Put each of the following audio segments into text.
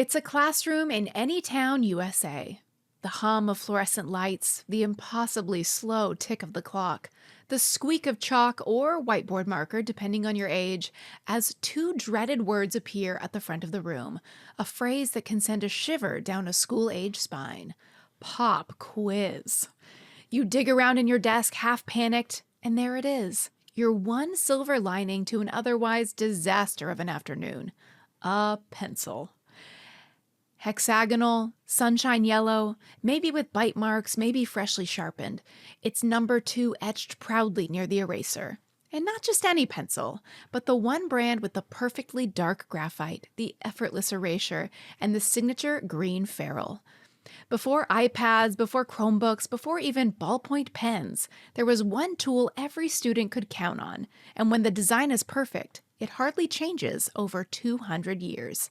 It's a classroom in any town, USA. The hum of fluorescent lights, the impossibly slow tick of the clock, the squeak of chalk or whiteboard marker, depending on your age, as two dreaded words appear at the front of the room, a phrase that can send a shiver down a school-age spine. Pop quiz. You dig around in your desk half-panicked, and there it is, your one silver lining to an otherwise disaster of an afternoon. A pencil. Hexagonal, sunshine yellow, maybe with bite marks, maybe freshly sharpened. It's number 2 etched proudly near the eraser. And not just any pencil, but the one brand with the perfectly dark graphite, the effortless erasure, and the signature green ferrule. Before iPads, before Chromebooks, before even ballpoint pens, there was one tool every student could count on. And when the design is perfect, it hardly changes over 200 years.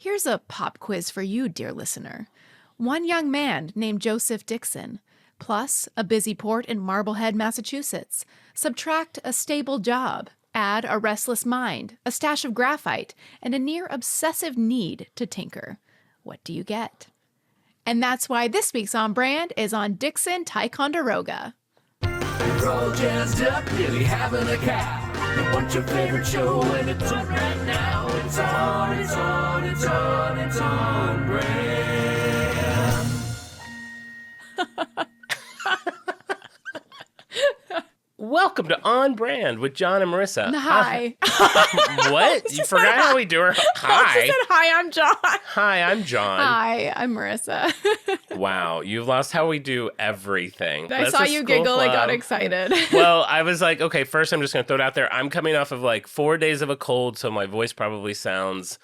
Here's a pop quiz for you, dear listener. One young man named Joseph Dixon, plus a busy port in Marblehead, Massachusetts. Subtract a stable job, add a restless mind, a stash of graphite, and a near-obsessive need to tinker. What do you get? And that's why this week's On Brand is on Dixon Ticonderoga. We're all jazzed up, really having a cow. And what's your favorite show? And it's on right now. It's on brand. Welcome to On Brand with Jon and Marisa. Hi. What? You forgot how we do our hi. I said, hi, I'm Jon. Hi, I'm Jon. Hi, I'm Marisa. Wow, you've lost how we do everything. I saw you giggle and got excited. Well, I was like, okay, first I'm just going to throw it out there. I'm coming off of like 4 days of a cold, so my voice probably sounds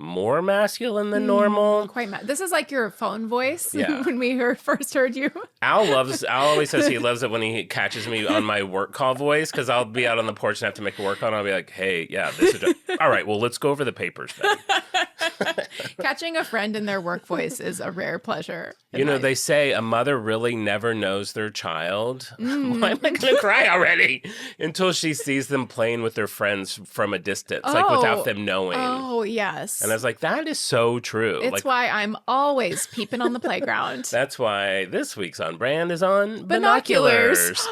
more masculine than normal. This is like your phone voice Yeah. when we first heard you. Al always says he loves it when he catches me on my work call voice, because I'll be out on the porch and have to make a work call, and I'll be like, hey, yeah, this is all right, well, let's go over the papers then. Catching a friend in their work voice is a rare pleasure. You know, they say a mother really never knows their child. Why am I going to cry already? Until she sees them playing with their friends from a distance, like without them knowing. Oh, yes. And I was like, that is so true. It's why I'm always peeping on the playground. That's why this week's On Brand is on Binoculars.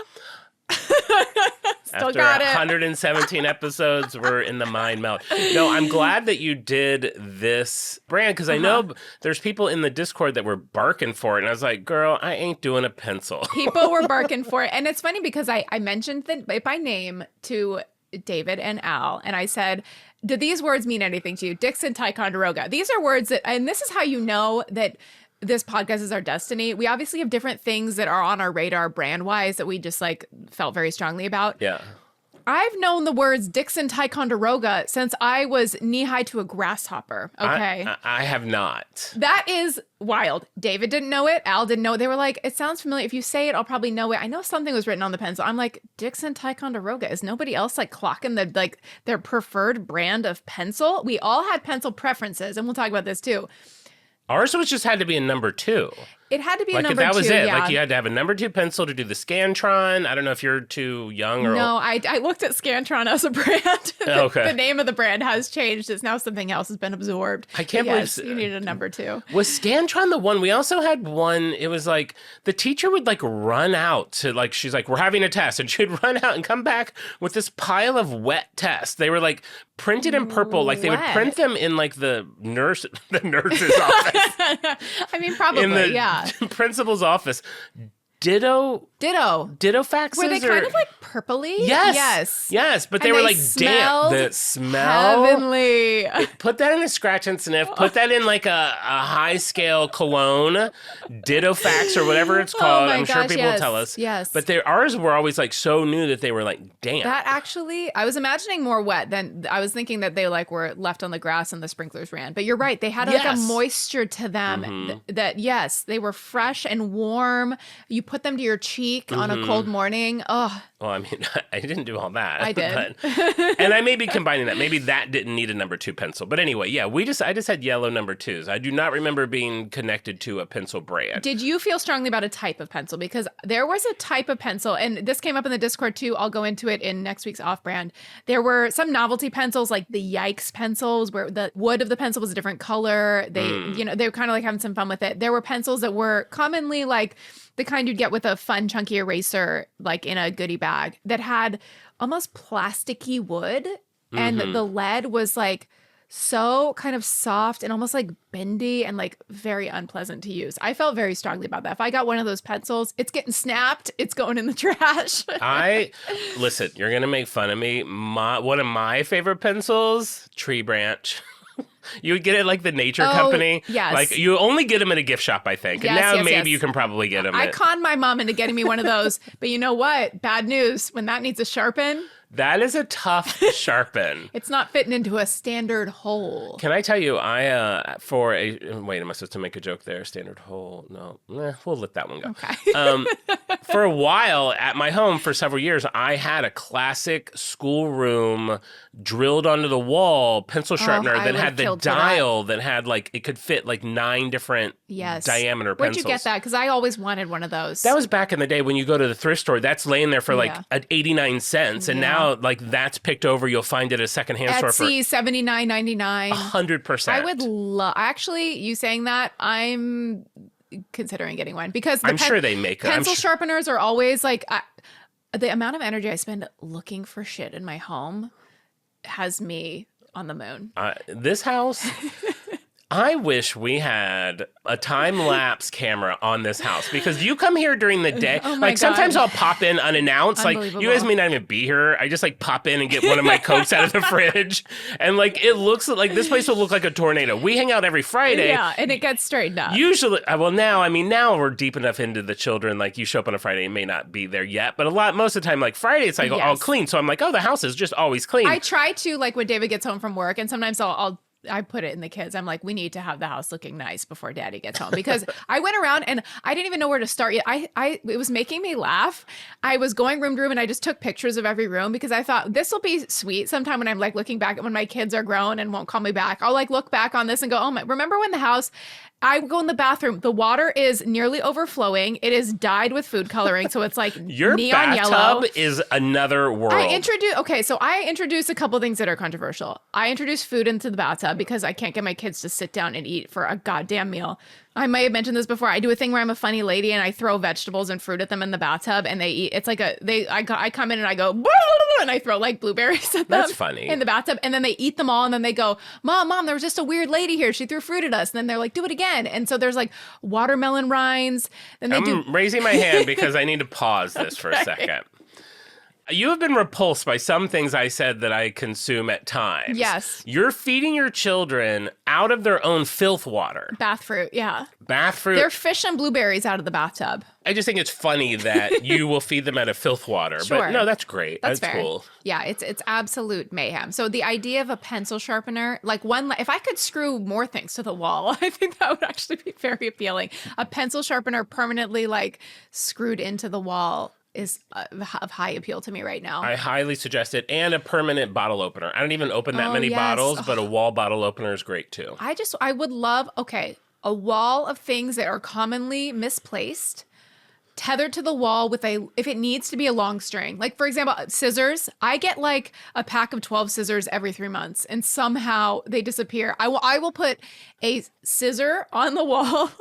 Still After got it. 117 episodes, we're in the mind melt. No, I'm glad that you did this brand, because I know there's people in the Discord that were barking for it. And I was like, girl, I ain't doing a pencil. People were barking for it. And it's funny because I mentioned it by name to David and Al. And I said, do these words mean anything to you? Dixon, Ticonderoga. These are words that, and this is how you know that this podcast is our destiny. We obviously have different things that are on our radar brand-wise that we just like felt very strongly about. Yeah. I've known the words Dixon Ticonderoga since I was knee-high to a grasshopper, okay? I have not. That is wild. David didn't know it. Al didn't know it. They were like, it sounds familiar. If you say it, I'll probably know it. I know something was written on the pencil. I'm like, Dixon Ticonderoga. Is nobody else like clocking their preferred brand of pencil? We all had pencil preferences, and we'll talk about this too. Ours just had to be a number 2. It had to be a number 2. Like, that was it. Yeah. Like, you had to have a number 2 pencil to do the Scantron. I don't know if you're too young or No, old. I looked at Scantron as a brand. Okay. The name of the brand has changed. It's now something else has been absorbed. I can't But yes, believe you needed a number 2. Was Scantron the one? We also had one. It was like the teacher would like run out to like, she's like, we're having a test. And she'd run out and come back with this pile of wet tests. They were like printed in purple. Like they would print them in like the nurse's office. I mean, probably, in the yeah. principal's office. Ditto faxes? Were they kind of like purpley? Yes, but they And were they like smelled damp. The smell. heavenly. Put that in a scratch and sniff. Put that in like a high scale cologne, ditto fax or whatever it's called. I'm sure people will tell us. Yes. But ours were always like so new that they were like damp. That actually, I was imagining more wet than I was thinking that they like were left on the grass and the sprinklers ran. But you're right. They had like a moisture to them that, yes, they were fresh and warm. You put them to your cheek on a cold morning. Oh, Well, I mean, I didn't do all that. I did. And I may be combining that. Maybe that didn't need a number 2 pencil. But anyway, yeah, I just had yellow number 2s. I do not remember being connected to a pencil brand. did you feel strongly about a type of pencil? Because there was a type of pencil, and this came up in the Discord too. I'll go into it in next week's off-brand. There were some novelty pencils, like the Yikes pencils, where the wood of the pencil was a different color. They were kind of like having some fun with it. There were pencils that were commonly like the kind you'd get with a fun chunky eraser, like in a goodie bag, that had almost plasticky wood, and the lead was like so kind of soft and almost like bendy and like very unpleasant to use. I felt very strongly about that. If I got one of those pencils, it's getting snapped, it's going in the trash. Listen, you're gonna make fun of me. One of my favorite pencils, Tree Branch. You would get it like the Nature Company. Yes. Like you only get them at a gift shop, I think. And now maybe you can probably get them. I conned my mom into getting me one of those. But you know what? Bad news. When that needs a sharpen. That is a tough sharpen. It's not fitting into a standard hole. Can I tell you, wait, am I supposed to make a joke there? Standard hole? No. We'll let that one go. Okay. For a while at my home for several years, I had a classic schoolroom drilled onto the wall pencil sharpener that had the dial that had like, it could fit like 9 different diameter pencils. Where'd you get that? Because I always wanted one of those. That was back in the day when you go to the thrift store, that's laying there for like 89 cents. And now like that's picked over. You'll find it at a secondhand store for $79.99. 100%. I would love, actually, you saying that, I'm considering getting one because I'm sure they make them. Pencil sharpeners are always like, the amount of energy I spend looking for shit in my home has me on the moon. This house, I wish we had a time-lapse camera on this house because you come here during the day. Oh my like sometimes God. I'll pop in unannounced. Like you guys may not even be here. I just like pop in and get one of my Cokes out of the fridge. And like it looks like this place will look like a tornado. We hang out every Friday. Yeah, and it gets straightened up. Usually, now we're deep enough into the children. Like you show up on a Friday, it may not be there yet. But most of the time, like Friday, it's like all clean. So I'm like, oh, the house is just always clean. I try to, like when David gets home from work, and sometimes I put it in the kids. I'm like, we need to have the house looking nice before Daddy gets home because I went around and I didn't even know where to start yet. It was making me laugh. I was going room to room and I just took pictures of every room because I thought this will be sweet. Sometime when I'm like looking back at when my kids are grown and won't call me back, I'll like look back on this and go, oh my, remember when the house, I go in the bathroom, the water is nearly overflowing. It is dyed with food coloring. So it's like your neon bathtub yellow. is another world. I introduce a couple things that are controversial. I introduce food into the bathtub because I can't get my kids to sit down and eat for a goddamn meal. I may have mentioned this before. I do a thing where I'm a funny lady and I throw vegetables and fruit at them in the bathtub and they eat. It's like I come in and I go, and I throw like blueberries at them. That's funny. In the bathtub. And then they eat them all. And then they go, Mom, there was just a weird lady here. She threw fruit at us. And then they're like, do it again. And so there's like watermelon rinds. Then I'm raising my hand because I need to pause this for a second. You have been repulsed by some things I said that I consume at times. Yes. You're feeding your children out of their own filth water. Bath fruit, yeah. Bath fruit. They're fish and blueberries out of the bathtub. I just think it's funny that you will feed them out of filth water. Sure. But no, that's great. That's fair. cool. Yeah, it's absolute mayhem. So the idea of a pencil sharpener, like if I could screw more things to the wall, I think that would actually be very appealing. A pencil sharpener permanently like screwed into the wall is of high appeal to me right now. I highly suggest it. And a permanent bottle opener. I don't even open that many bottles, but a wall bottle opener is great too. I would love, a wall of things that are commonly misplaced, tethered to the wall if it needs to be a long string. Like, for example, scissors. I get like a pack of 12 scissors every 3 months and somehow they disappear. I will put a scissor on the wall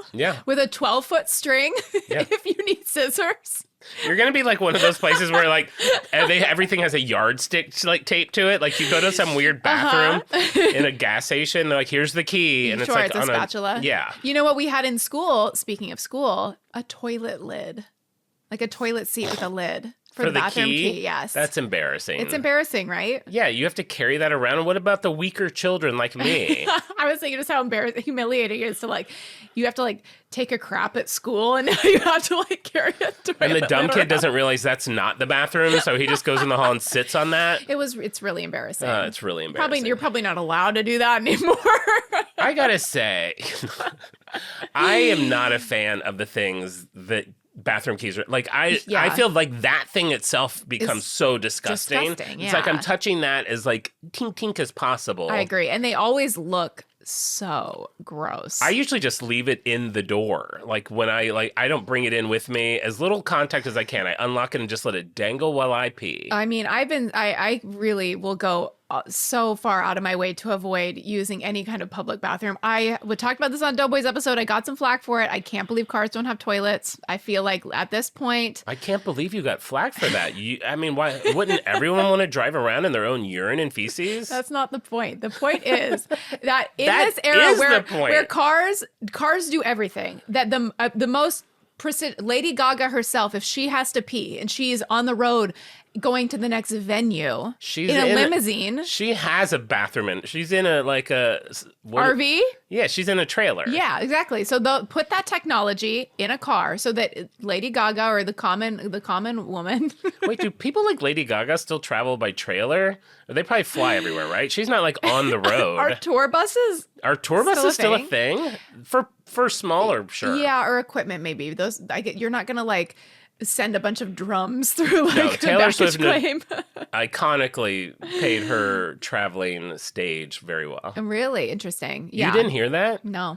with a 12-foot string if you need scissors. You're going to be like one of those places where like everything has a yardstick like taped to it. Like you go to some weird bathroom in a gas station, they're like, here's the key. And it's like it's a spatula. Yeah. You know what we had in school, speaking of school, a toilet lid. Like a toilet seat with a lid. For the bathroom key? Yes. That's embarrassing. It's embarrassing, right? Yeah, you have to carry that around. What about the weaker children like me? I was thinking just how humiliating it is to like, you have to like take a crap at school and now you have to like carry it. And the dumb kid doesn't realize that's not the bathroom, so he just goes in the hall and sits on that. It's really embarrassing. It's really embarrassing. You're probably not allowed to do that anymore. I gotta say, I am not a fan of the things that bathroom keys. Like I feel like that thing itself becomes so disgusting. It's like I'm touching that as like tink as possible. I agree. And they always look so gross. I usually just leave it in the door. Like when I don't bring it in with me. As little contact as I can. I unlock it and just let it dangle while I pee. I mean, I really will go so far out of my way to avoid using any kind of public bathroom. I would talk about this on Doughboys episode. I got some flack for it. I can't believe cars don't have toilets. I feel like at this point, I can't believe you got flack for that. I mean, why wouldn't everyone want to drive around in their own urine and feces? That's not the point. The point is that in this era where cars do everything, that the most Lady Gaga herself, if she has to pee and she's on the road going to the next venue in a limousine. She has a bathroom she's in a RV? Yeah, she's in a trailer. Yeah, exactly. So they'll put that technology in a car so that Lady Gaga or the common woman. Wait, do people like Lady Gaga still travel by trailer? They probably fly everywhere, right? She's not like on the road. Are tour buses? Are tour buses still a thing? For smaller, sure. Yeah, or equipment maybe. Those you're not gonna like send a bunch of drums through like Taylor Swift claim. Iconically paid her traveling stage very well. Really interesting. Yeah. You didn't hear that? No.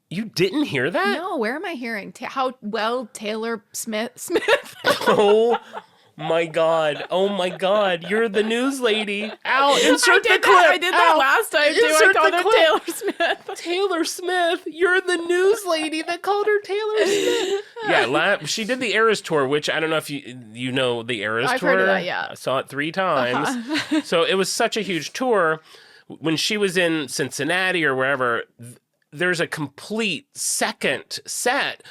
You didn't hear that? No. Where am I hearing? How well Taylor Smith? Oh my God. Oh my God. You're the news lady. Ow. Insert the clip. I did that last time too. I called her Taylor Smith. Taylor Smith. You're the news lady that called her Taylor Smith. Yeah, she did the Eras tour, which I don't know if you know the Eras tour. I've heard of that, yeah. I saw it 3 times. Uh-huh. So it was such a huge tour. When she was in Cincinnati or wherever, there's a complete second set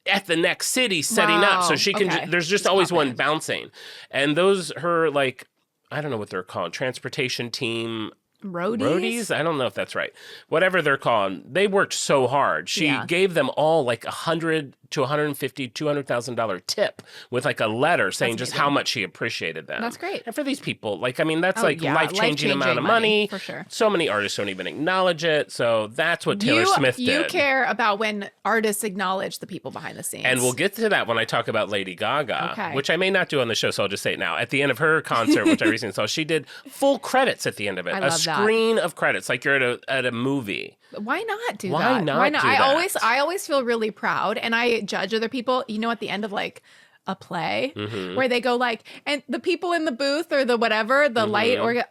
at the next city setting up, so she can there's just always one bouncing. And her like, I don't know what they're called, transportation team roadies? I don't know if that's right. Whatever they're called, they worked so hard. She gave them all like $100,000 to $150,000, $200,000 tip with like a letter saying just how much she appreciated them. That's great. And for these people, like, I mean, that's life-changing amount of money. For sure. So many artists don't even acknowledge it. So that's what Taylor Smith did. You care about when artists acknowledge the people behind the scenes. And we'll get to that when I talk about Lady Gaga, which I may not do on the show, so I'll just say it now. At the end of her concert, which I recently saw, she did full credits at the end of it. A screen of credits, like you're at a movie. Why not do that? Why not do that? I always feel really proud, and I judge other people, at the end of like a play where they go like, and the people in the booth or the whatever, the light, or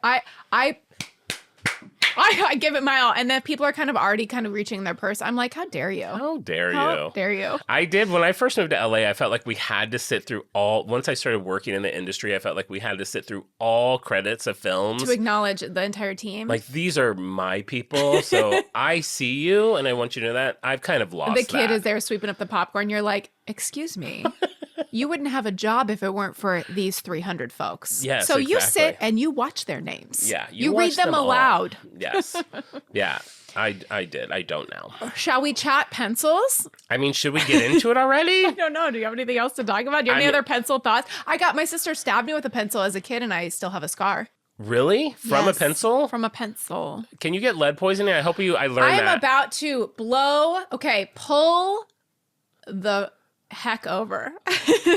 I give it my all, and then people are already reaching their purse. I'm like, how dare you? How dare you? How dare you? I did. When I first moved to LA, I felt like we had to sit through once I started working in the industry, I felt like we had to sit through all credits of films. To acknowledge the entire team. Like, these are my people, so I see you, and I want you to know that. I've kind of lost The kid is there sweeping up the popcorn. You're like, excuse me. You wouldn't have a job if it weren't for these 300 folks. Yes, so you sit and you watch their names. Yeah. You read them aloud. Yes. Yeah, I did. I don't now. Shall we chat pencils? I mean, should we get into it already? I don't know. Do you have anything else to talk about? Do you have any other pencil thoughts? My sister stabbed me with a pencil as a kid, and I still have a scar. Really? From a pencil? From a pencil. Can you get lead poisoning? I hope I learned that. I am about to pull the heck over.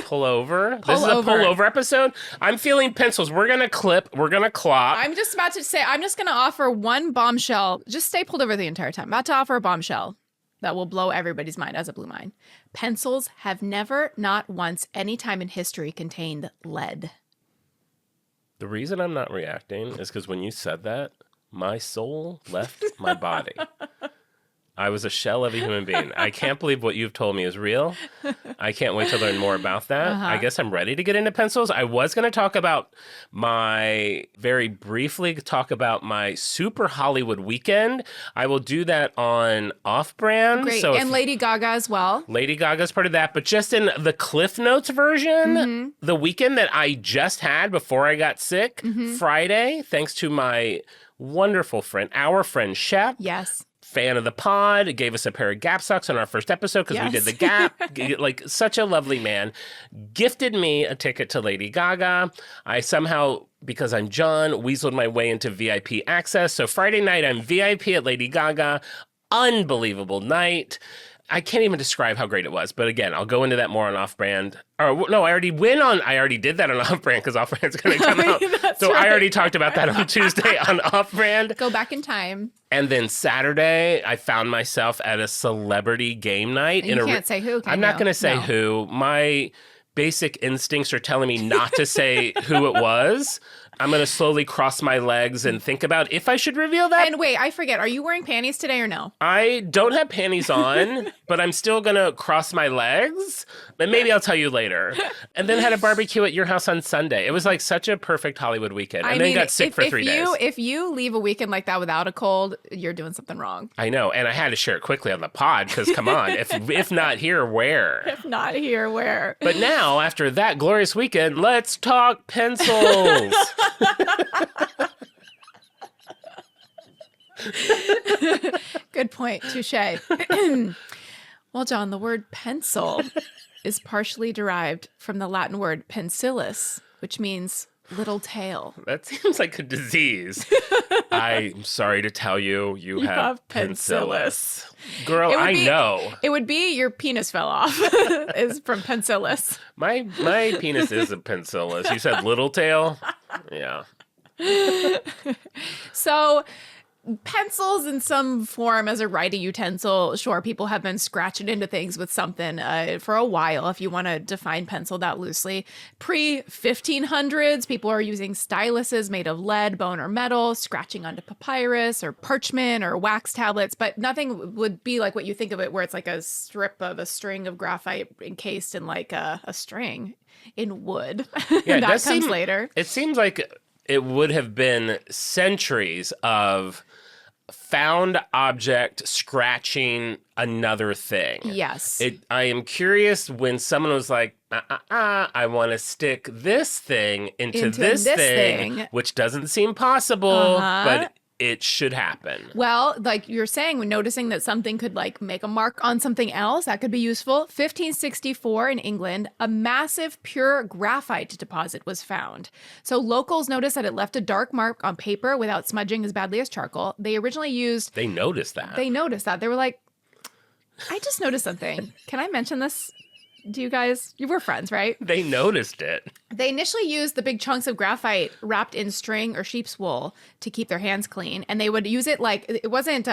Pull over? This is a pull over episode? I'm feeling pencils. We're going to clip. We're going to clop. I'm just about to say, I'm just going to offer one bombshell. Just stay pulled over the entire time. About to offer a bombshell that will blow everybody's mind, as a blue mine. Pencils have never, not once, any time in history contained lead. The reason I'm not reacting is because when you said that, my soul left my body. I was a shell of a human being. I can't believe what you've told me is real. I can't wait to learn more about that. I guess I'm ready to get into pencils. I was going to talk about very briefly talk about my super Hollywood weekend. I will do that on Off-Brand. Great. So and Lady Gaga as well. Lady Gaga's part of that. But just in the Cliff Notes version, the weekend that I just had before I got sick, Friday, thanks to my wonderful friend, our friend Shep. Yes. Fan of the pod, gave us a pair of Gap socks on our first episode because we did the Gap. Like, such a lovely man. Gifted me a ticket to Lady Gaga. I somehow, because I'm John, weaseled my way into VIP access. So Friday night, I'm VIP at Lady Gaga. Unbelievable night. I can't even describe how great it was. But again, I'll go into that more on Off-Brand. Or no, I already did that on Off-Brand because Off-Brand's going to come out. So right. I already talked about that on Tuesday on Off-Brand. Go back in time. And then Saturday, I found myself at a celebrity game night. You can't say who, can I'm not you? going to say No. who. My basic instincts are telling me not to say who it was. I'm going to slowly cross my legs and think about if I should reveal that. And wait, I forget. Are you wearing panties today or no? I don't have panties on, but I'm still going to cross my legs. And maybe I'll tell you later. And then had a barbecue at your house on Sunday. It was like such a perfect Hollywood weekend. And then got sick for 3 days. If you leave a weekend like that without a cold, you're doing something wrong. I know. And I had to share it quickly on the pod because, come on, if not here, where? If not here, where? But now, after that glorious weekend, let's talk pencils. Good point. Touche. Well, John, the word pencil is partially derived from the Latin word pensillus, which means little tail. That seems like a disease. I'm sorry to tell you, you have pensillus. Girl, I know. It would be your penis fell off is from pensillus. My penis is a pensillus. You said little tail? Yeah. So pencils in some form as a writing utensil, sure, people have been scratching into things with something for a while, if you want to define pencil that loosely. Pre-1500s, people are using styluses made of lead, bone, or metal, scratching onto papyrus or parchment or wax tablets, but nothing would be like what you think of it, where it's like a strip of a string of graphite encased in like a string in wood. Yeah, that comes later. It seems like it would have been centuries of found object scratching another thing. Yes. I am curious when someone was like, I want to stick this thing into this thing, which doesn't seem possible, but it should happen. Well, like you're saying, when noticing that something could like make a mark on something else, that could be useful. 1564 in England, a massive pure graphite deposit was found. So locals noticed that it left a dark mark on paper without smudging as badly as charcoal. They originally used... They noticed that. They were like, I just noticed something. Can I mention this? Do you guys... You were friends, right? They noticed it. They initially used the big chunks of graphite wrapped in string or sheep's wool to keep their hands clean. And they would use it like, it wasn't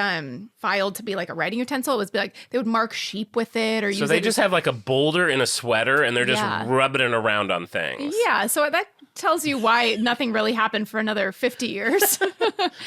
filed to be like a writing utensil. It was like, they would mark sheep with it or use it. So they just have like a boulder in a sweater and they're just Yeah. rubbing it around on things. Yeah, so that tells you why nothing really happened for another 50 years.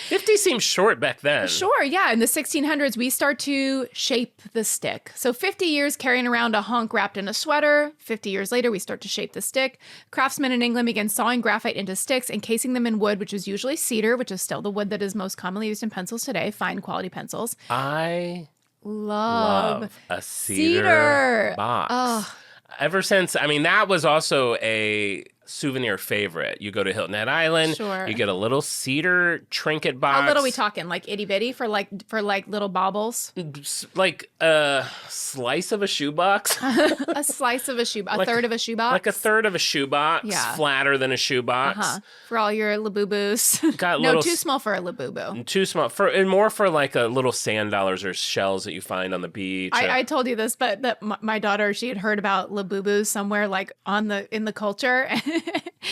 50 seems short back then. Sure, yeah. In the 1600s, we start to shape the stick. So 50 years carrying around a hunk wrapped in a sweater. 50 years later, we start to shape the stick. Craftsmen in England began sawing graphite into sticks, encasing them in wood, which is usually cedar, which is still the wood that is most commonly used in pencils today, fine quality pencils. I Love a cedar box. Oh. Ever since, I mean, that was also a souvenir favorite. You go to Hilton Head Island, Sure. you get a little cedar trinket box. How little are we talking? Like itty bitty for like little baubles? Like a slice of a shoebox. A slice of a shoe, a third of a shoebox? Like a third of a shoebox, Yeah. flatter than a shoebox. For all your labubus. Got No, little too small for a labubu. Too small and more for like a little sand dollars or shells that you find on the beach. I told you this, but that my daughter, she had heard about labubus somewhere like in the culture.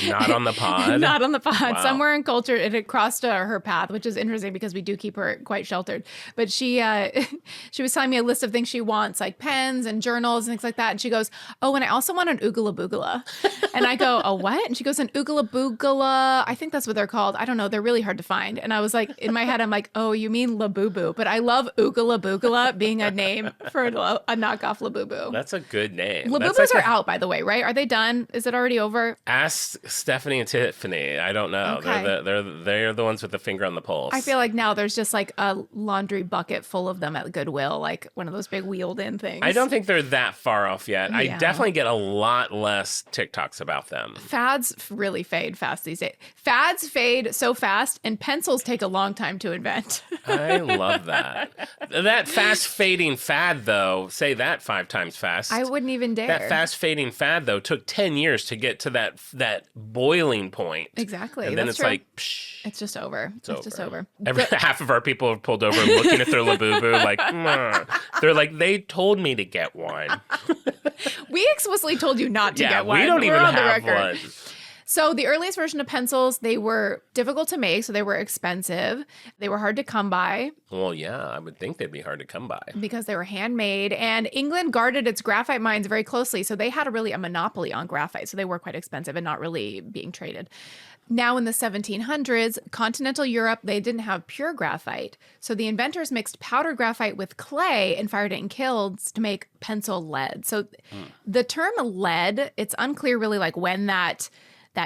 Not on the pod. Not on the pod. Wow. Somewhere in culture, it had crossed her path, which is interesting because we do keep her quite sheltered. But she was telling me a list of things she wants, like pens and journals and things like that. And she goes, "Oh, and I also want an oogala boogala." And I go, "A what?" And she goes, "An oogala boogala. I think that's what they're called. I don't know. They're really hard to find." And I was like, in my head, I'm like, "Oh, you mean labubu?" But I love oogala boogala being a name for a knockoff labubu. That's a good name. Labubus are out, by the way, right? Are they done? Is it already over? Ask Stephanie and Tiffany. I don't know. Okay. They're the ones with the finger on the pulse. I feel like now there's just like a laundry bucket full of them at Goodwill, like one of those big wheeled in things. I don't think they're that far off yet. I Yeah. definitely get a lot less TikToks about them. Fads really fade fast these days. Fads fade so fast, and pencils take a long time to invent. I love that. That fast fading fad, though, say that 5 times fast. I wouldn't even dare. That fast fading fad, though, took 10 years to get to that boiling point. Exactly. And then That's it's true. like, psh, It's just over. It's just over. Half of our people have pulled over and looking at their Labubu like, they're like, they told me to get one. We explicitly told you not to get one. We don't even on the have record. one. So the earliest version of pencils, they were difficult to make, so they were expensive. They were hard to come by Well, yeah, I would think they'd be hard to come by. because they were handmade. And England guarded its graphite mines very closely, so they had a monopoly on graphite. So they were quite expensive and not really being traded. Now in the 1700s, continental Europe, they didn't have pure graphite. So the inventors mixed powdered graphite with clay and fired it in kilns to make pencil lead. So the term lead, it's unclear really like when that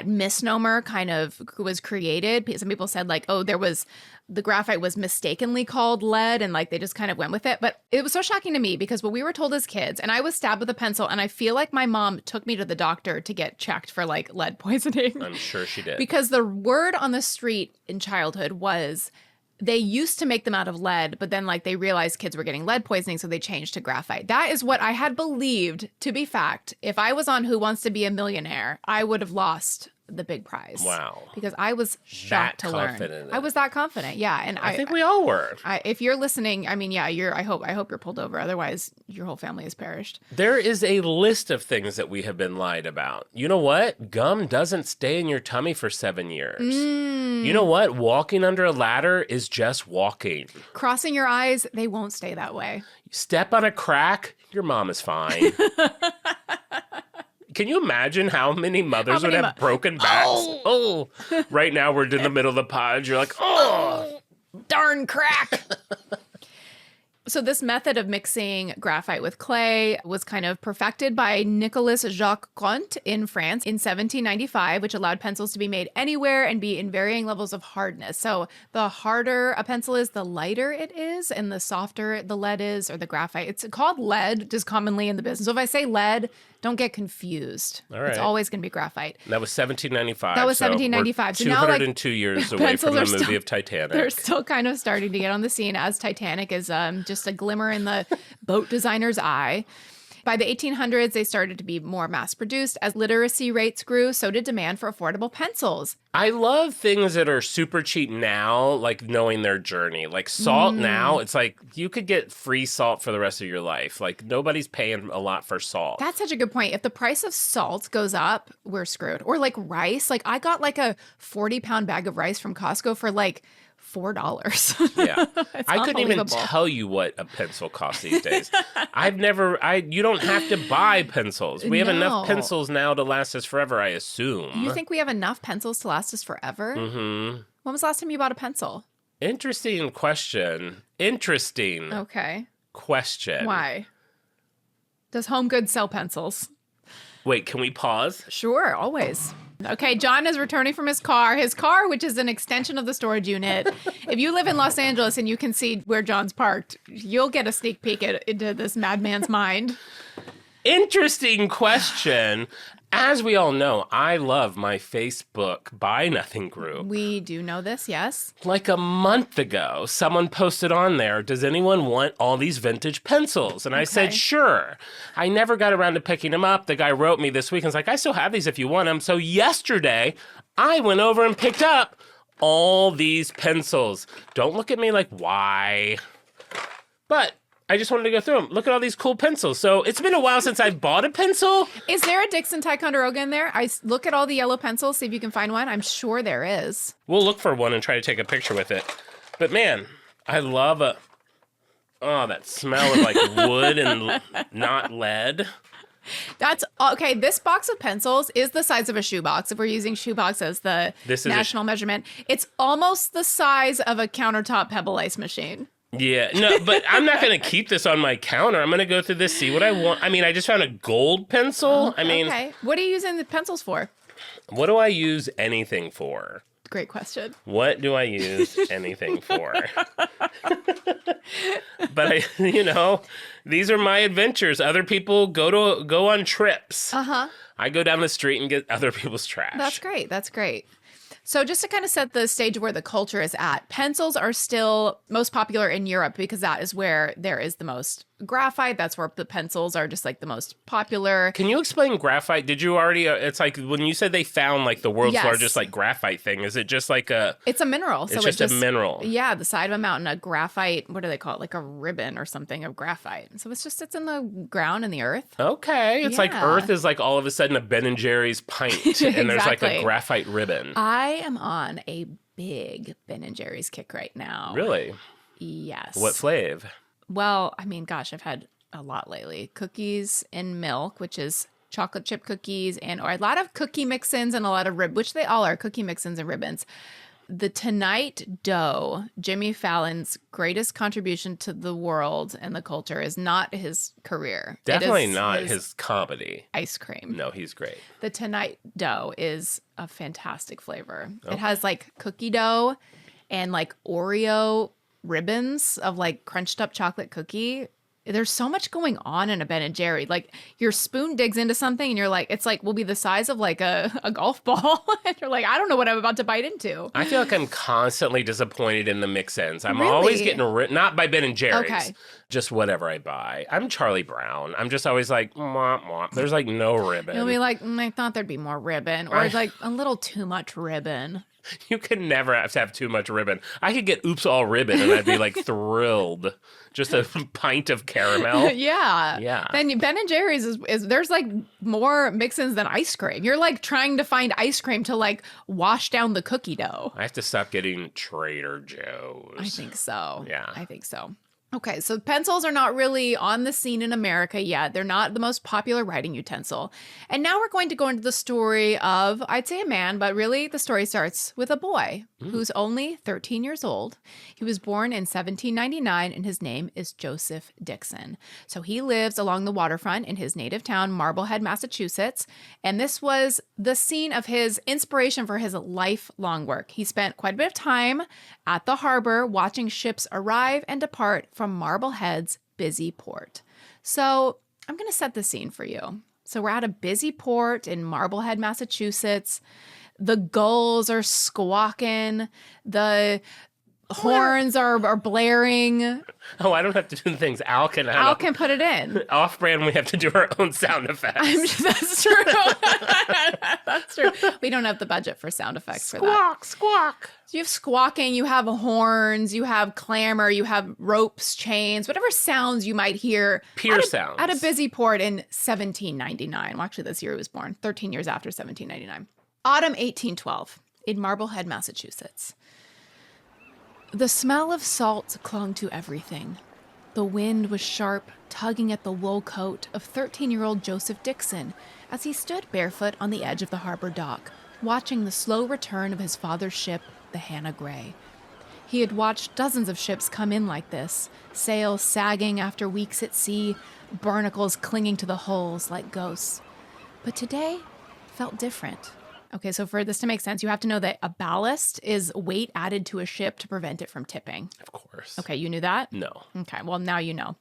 misnomer kind of was created. Some people said like, oh, the graphite was mistakenly called lead and like they just kind of went with it. But it was so shocking to me because what we were told as kids, and I was stabbed with a pencil and I feel like my mom took me to the doctor to get checked for like lead poisoning. I'm sure she did. Because the word on the street in childhood was they used to make them out of lead, but then like they realized kids were getting lead poisoning, so they changed to graphite. That is what I had believed to be fact. If I was on Who Wants to Be a Millionaire, I would have lost the big prize. Wow. Because I was shocked to learn. Confident. I was that confident. Yeah. And I think we all were. if you're listening, I mean, yeah, I hope you're pulled over. Otherwise, your whole family has perished. There is a list of things that we have been lied about. You know what? Gum doesn't stay in your tummy for 7 years. You know what? Walking under a ladder is just walking. Crossing your eyes, they won't stay that way. Step on a crack, your mom is fine. Can you imagine how many mothers would have broken backs? Oh. Right now we're in the middle of the pod. You're like, oh. Darn crack. So this method of mixing graphite with clay was kind of perfected by Nicolas Jacques Conte in France in 1795, which allowed pencils to be made anywhere and be in varying levels of hardness. So the harder a pencil is, the lighter it is, and the softer the lead is, or the graphite. It's called lead just commonly in the business. So if I say lead, don't get confused. All right. It's always going to be graphite. That was 1795. That was so 1795. We're So now, like, 202 years away from the movie of Titanic. They're still kind of starting to get on the scene as Titanic is just a glimmer in the boat designer's eye. By the 1800s, they started to be more mass-produced. As literacy rates grew, so did demand for affordable pencils. I love things that are super cheap now, like knowing their journey. Like salt now, it's like you could get free salt for the rest of your life. Like nobody's paying a lot for salt. That's such a good point. If the price of salt goes up, we're screwed. Or like rice. Like I got like a 40-pound bag of rice from Costco for like $4. Yeah. I couldn't even unbelievable. tell you what a pencil costs these days. You don't have to buy pencils. We have enough No. pencils now to last us forever, I assume. You think we have enough pencils to last us forever? Mm-hmm. When was the last time you bought a pencil? Interesting question. Interesting Okay. question. Why? Does Home Goods sell pencils? Wait, can we pause? Sure, always. Okay, John is returning from his car, which is an extension of the storage unit. If you live in Los Angeles and you can see where John's parked, you'll get a sneak peek into this madman's mind. Interesting question. As we all know, I love my Facebook Buy Nothing group. We do know this, yes. Like a month ago, someone posted on there, does anyone want all these vintage pencils? And I said, sure. I never got around to picking them up. The guy wrote me this week and was like, I still have these if you want them. So yesterday, I went over and picked up all these pencils. Don't look at me like, why? But I just wanted to go through them. Look at all these cool pencils. So it's been a while since I've bought a pencil. Is there a Dixon Ticonderoga in there? Look at all the yellow pencils, see if you can find one. I'm sure there is. We'll look for one and try to take a picture with it. But man, I love that smell of like wood and not lead. That's okay. This box of pencils is the size of a shoebox. If we're using shoebox as the national measurement, it's almost the size of a countertop pebble ice machine. Yeah, no, but I'm not going to keep this on my counter. I'm going to go through this, see what I want. I mean, I just found a gold pencil. Okay. What are you using the pencils for? What do I use anything for? Great question. What do I use anything for? But these are my adventures. Other people go on trips. I go down the street and get other people's trash. That's great. That's great. So just to kind of set the stage where the culture is at, pencils are still most popular in Europe because that is where there is the most graphite. That's where the pencils are just like the most popular. Can you explain graphite? Did you already, it's like when you said they found like the world's Yes. largest like graphite thing, is it just like It's a mineral. it's just a mineral? Yeah, the side of a mountain, a graphite, what do they call it? Like a ribbon or something of graphite. So it's in the ground in the earth. Okay. It's like Yeah. Earth is like all of a sudden a Ben and Jerry's pint and there's like a Exactly. graphite ribbon. I am on a big Ben and Jerry's kick right now. Really? Yes. What flav? Well, I mean, gosh, I've had a lot lately. Cookies and milk, which is chocolate chip cookies, or a lot of cookie mix-ins and a lot of which they all are, cookie mix-ins and ribbons. The Tonight Dough, Jimmy Fallon's greatest contribution to the world and the culture, is not his career. Definitely It is not his comedy. ice cream. No, he's great. The Tonight Dough is a fantastic flavor. It has like cookie dough and like Oreo ribbons of like crunched up chocolate cookie. There's so much going on in a Ben and Jerry. Like your spoon digs into something and you're like, it's like will be the size of like a golf ball. And you're like, I don't know what I'm about to bite into. I feel like I'm constantly disappointed in the mix-ins. I'm Really? always getting not by Ben and Jerry's. Okay. Just whatever I buy. I'm Charlie Brown. I'm just always like, mwah, mwah. There's like no ribbon. You'll be like, I thought there'd be more ribbon, or Right. like a little too much ribbon. You can never have to have too much ribbon. I could get oops all ribbon and I'd be like thrilled. Just a pint of caramel. Yeah. Yeah. Then Ben and Jerry's is there's like more mix-ins than ice cream. You're like trying to find ice cream to like wash down the cookie dough. I have to stop getting Trader Joe's. I think so. Yeah. I think so. Okay, so pencils are not really on the scene in America yet. They're not the most popular writing utensil. And now we're going to go into the story of, I'd say a man, but really the story starts with a boy who's only 13 years old. He was born in 1799 and his name is Joseph Dixon. So he lives along the waterfront in his native town, Marblehead, Massachusetts. And this was the scene of his inspiration for his lifelong work. He spent quite a bit of time at the harbor watching ships arrive and depart from Marblehead's busy port. So I'm going to set the scene for you. So we're at a busy port in Marblehead, Massachusetts. The gulls are squawking. The horns are blaring. Oh, I don't have to do the things Al can. Al can put it in. Off-brand, we have to do our own sound effects. That's true. That's true. We don't have the budget for sound effects for that. Squawk, squawk. So you have squawking, you have horns, you have clamor, you have ropes, chains, whatever sounds you might hear. Pier sounds. At a busy port in 1799. Well, actually, this year he was born, 13 years after 1799. Autumn 1812 in Marblehead, Massachusetts. The smell of salt clung to everything. The wind was sharp, tugging at the wool coat of 13-year-old Joseph Dixon as he stood barefoot on the edge of the harbor dock, watching the slow return of his father's ship, the Hannah Gray. He had watched dozens of ships come in like this, sails sagging after weeks at sea, barnacles clinging to the hulls like ghosts. But today felt different. Okay, so for this to make sense, you have to know that a ballast is weight added to a ship to prevent it from tipping. Of course. Okay, you knew that? No. Okay, well, now you know.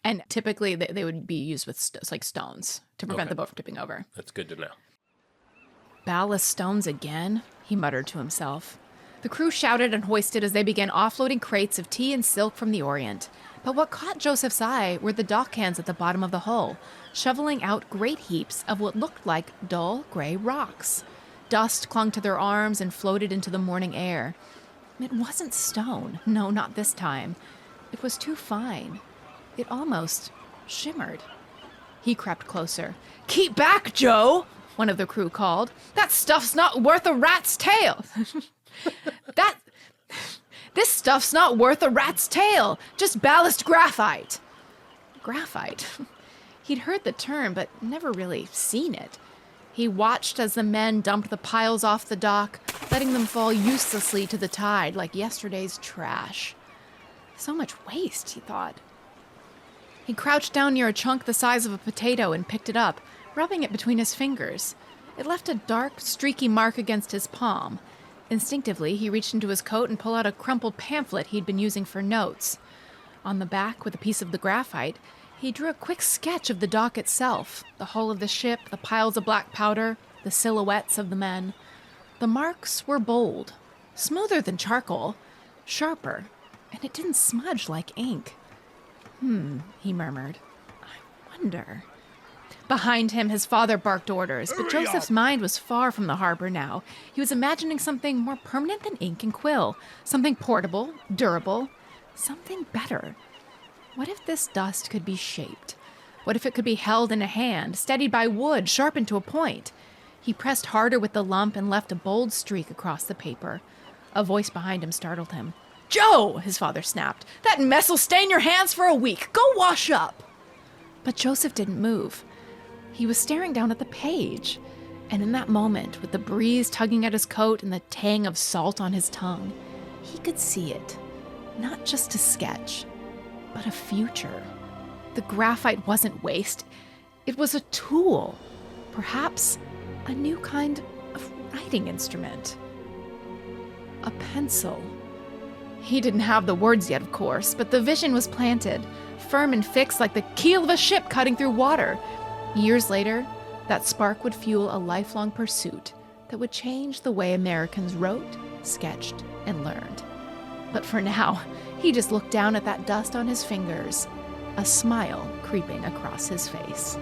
And typically they would be used with like stones to prevent the boat from tipping over. That's good to know. Ballast stones again, he muttered to himself. The crew shouted and hoisted as they began offloading crates of tea and silk from the Orient. But what caught Joseph's eye were the dock hands at the bottom of the hull, shoveling out great heaps of what looked like dull gray rocks. Dust clung to their arms and floated into the morning air. It wasn't stone. No, not this time. It was too fine. It almost shimmered. He crept closer. "Keep back, Joe!" one of the crew called. "That stuff's not worth a rat's tail." This stuff's not worth a rat's tail. Just ballast graphite. Graphite? He'd heard the term, but never really seen it. He watched as the men dumped the piles off the dock, letting them fall uselessly to the tide like yesterday's trash. So much waste, he thought. He crouched down near a chunk the size of a potato and picked it up, rubbing it between his fingers. It left a dark, streaky mark against his palm. Instinctively, he reached into his coat and pulled out a crumpled pamphlet he'd been using for notes. On the back, with a piece of the graphite, he drew a quick sketch of the dock itself, the hull of the ship, the piles of black powder, the silhouettes of the men. The marks were bold, smoother than charcoal, sharper, and it didn't smudge like ink. he murmured. I wonder. Behind him, his father barked orders, but Joseph's mind was far from the harbor now. He was imagining something more permanent than ink and quill, something portable, durable, something better. What if this dust could be shaped? What if it could be held in a hand, steadied by wood, sharpened to a point? He pressed harder with the lump and left a bold streak across the paper. A voice behind him startled him. "Joe!" his father snapped. "That mess'll stain your hands for a week. Go wash up!" But Joseph didn't move. He was staring down at the page. And in that moment, with the breeze tugging at his coat and the tang of salt on his tongue, he could see it. Not just a sketch, but a future. The graphite wasn't waste. It was a tool. Perhaps a new kind of writing instrument. A pencil. He didn't have the words yet, of course, but the vision was planted, firm and fixed like the keel of a ship cutting through water. Years later, that spark would fuel a lifelong pursuit that would change the way Americans wrote, sketched, and learned. But for now, he just looked down at that dust on his fingers, a smile creeping across his face.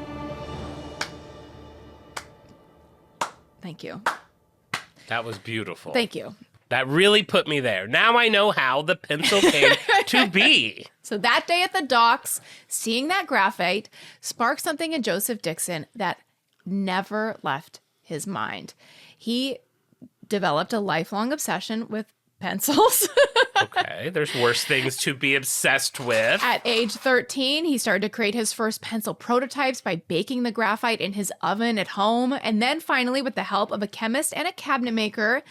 Thank you. That was beautiful. Thank you. That really put me there. Now I know how the pencil came to be. So that day at the docks, seeing that graphite sparked something in Joseph Dixon that never left his mind. He developed a lifelong obsession with pencils. Okay, there's worse things to be obsessed with. At age 13, he started to create his first pencil prototypes by baking the graphite in his oven at home. And then finally, with the help of a chemist and a cabinet maker,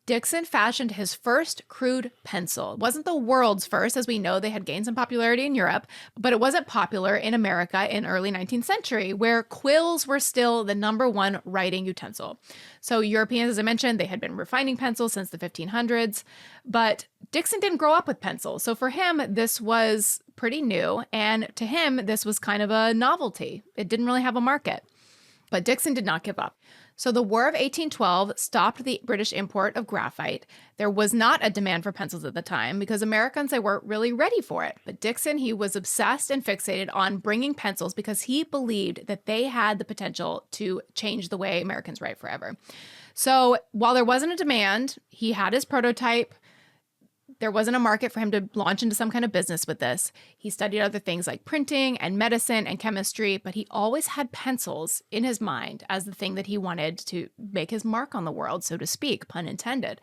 Dixon fashioned his first crude pencil. It wasn't the world's first, as we know they had gained some popularity in Europe, but it wasn't popular in America in early 19th century, where quills were still the number one writing utensil. So Europeans, as I mentioned, they had been refining pencils since the 1500s, but Dixon didn't grow up with pencils. So for him, this was pretty new, and to him, this was kind of a novelty. It didn't really have a market. But Dixon did not give up. So the War of 1812 stopped the British import of graphite. There was not a demand for pencils at the time because Americans, they weren't really ready for it. But Dixon, he was obsessed and fixated on bringing pencils because he believed that they had the potential to change the way Americans write forever. So while there wasn't a demand, he had his prototype. There wasn't a market for him to launch into some kind of business with this. He studied other things like printing and medicine and chemistry, but he always had pencils in his mind as the thing that he wanted to make his mark on the world, so to speak, pun intended.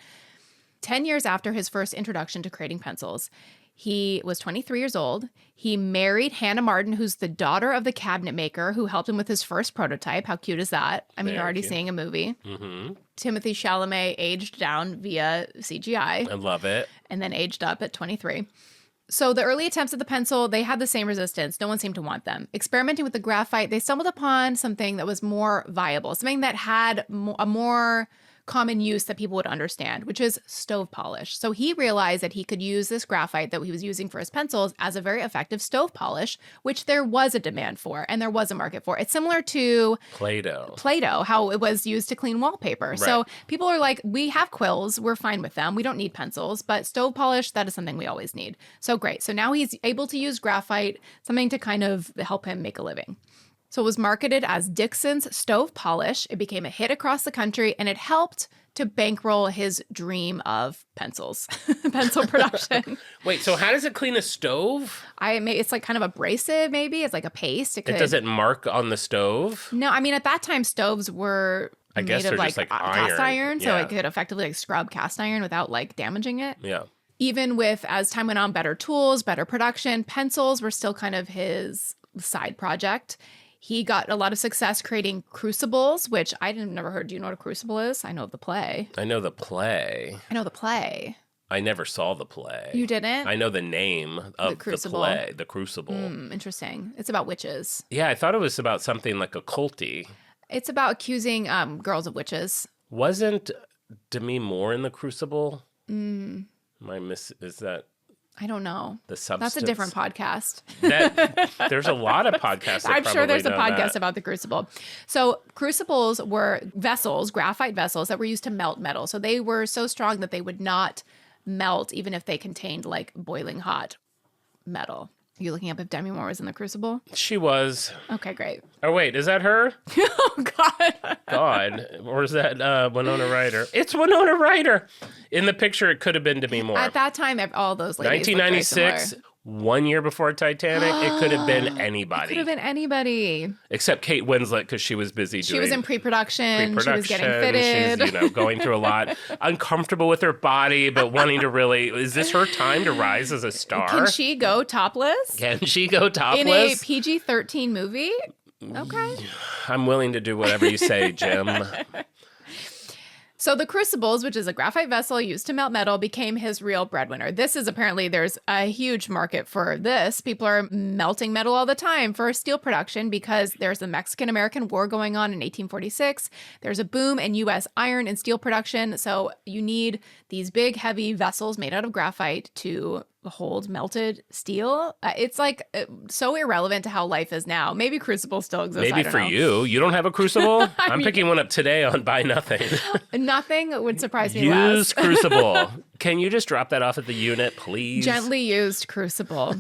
10 years after his first introduction to creating pencils, he was 23 years old. He married Hannah Martin, who's the daughter of the cabinet maker who helped him with his first prototype. How cute is that? I mean, you're already seeing a movie. Mm-hmm. Timothy Chalamet aged down via CGI. I love it. And then aged up at 23. So the early attempts at the pencil, they had the same resistance. No one seemed to want them. Experimenting with the graphite, they stumbled upon something that was more viable, something that had a more common use that people would understand, which is stove polish. So he realized that he could use this graphite that he was using for his pencils as a very effective stove polish, which there was a demand for and there was a market for. It's similar to Play-Doh, how it was used to clean wallpaper. Right. So people are like, we have quills, we're fine with them. We don't need pencils, but stove polish, that is something we always need. So great. So now he's able to use graphite, something to kind of help him make a living. So it was marketed as Dixon's Stove Polish. It became a hit across the country, and it helped to bankroll his dream of pencils, pencil production. Wait, so how does it clean a stove? It's like kind of abrasive, maybe. It's like a paste. It doesn't mark on the stove? No, I mean, at that time, stoves were made of like cast iron, so it could effectively like scrub cast iron without like damaging it. Yeah. Even with, as time went on, better tools, better production, pencils were still kind of his side project. He got a lot of success creating crucibles, which I never heard. Do you know what a crucible is? I know the play. I know the play. I never saw the play. You didn't? I know the name of the play, The Crucible. Interesting. It's about witches. Yeah, I thought it was about something like occulty. It's about accusing girls of witches. Wasn't Demi Moore in The Crucible? Is that... I don't know. The substance. That's a different podcast. There's a lot of podcasts. I'm sure there's a podcast about the crucible. So crucibles were vessels, graphite vessels that were used to melt metal. So they were so strong that they would not melt even if they contained like boiling hot metal. Are you looking up if Demi Moore was in The Crucible? She was. Okay, great. Oh, wait, is that her? Oh, God. God. Or is that Winona Ryder? It's Winona Ryder. In the picture, it could have been Demi Moore. At that time, all those ladies looked very 1996, 1 year before Titanic, it could have been anybody. Could have been anybody. Except Kate Winslet, because she was busy doing... She was in pre-production. She was getting fitted. She's, going through a lot. Uncomfortable with her body, but wanting to really... Is this her time to rise as a star? Can she go topless? Can she go topless? In a PG-13 movie? Okay. I'm willing to do whatever you say, Jim. So the crucibles, which is a graphite vessel used to melt metal, became his real breadwinner. This is apparently, there's a huge market for this. People are melting metal all the time for steel production because there's the Mexican-American War going on in 1846. There's a boom in U.S. iron and steel production. So you need these big, heavy vessels made out of graphite to hold melted steel. It's like so irrelevant to how life is now. Maybe crucibles still exist. Maybe for you. You don't have a crucible? I'm picking one up today on Buy Nothing. Nothing would surprise me less. Used crucible. Can you just drop that off at the unit, please? Gently used crucible.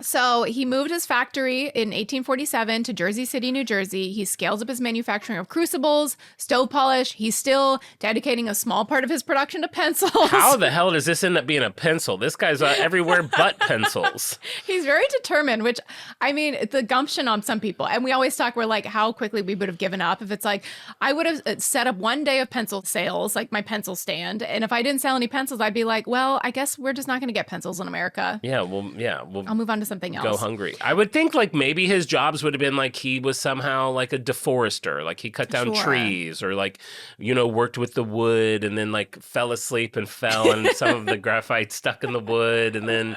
So he moved his factory in 1847 to Jersey City, New Jersey. He scales up his manufacturing of crucibles, stove polish. He's still dedicating a small part of his production to pencils. How the hell does this end up being a pencil? This guy's everywhere but pencils. He's very determined, which, I mean, the gumption on some people. And we always talk, we're like, how quickly we would have given up. If it's like, I would have set up one day of pencil sales, like my pencil stand. And if I didn't sell any pencils, I'd be like, well, I guess we're just not going to get pencils in America. Yeah, I'll move on to something else. Go hungry. I would think like maybe his jobs would have been like he was somehow like a deforester, like he cut down trees or like, worked with the wood and then like fell asleep and fell and some of the graphite stuck in the wood and then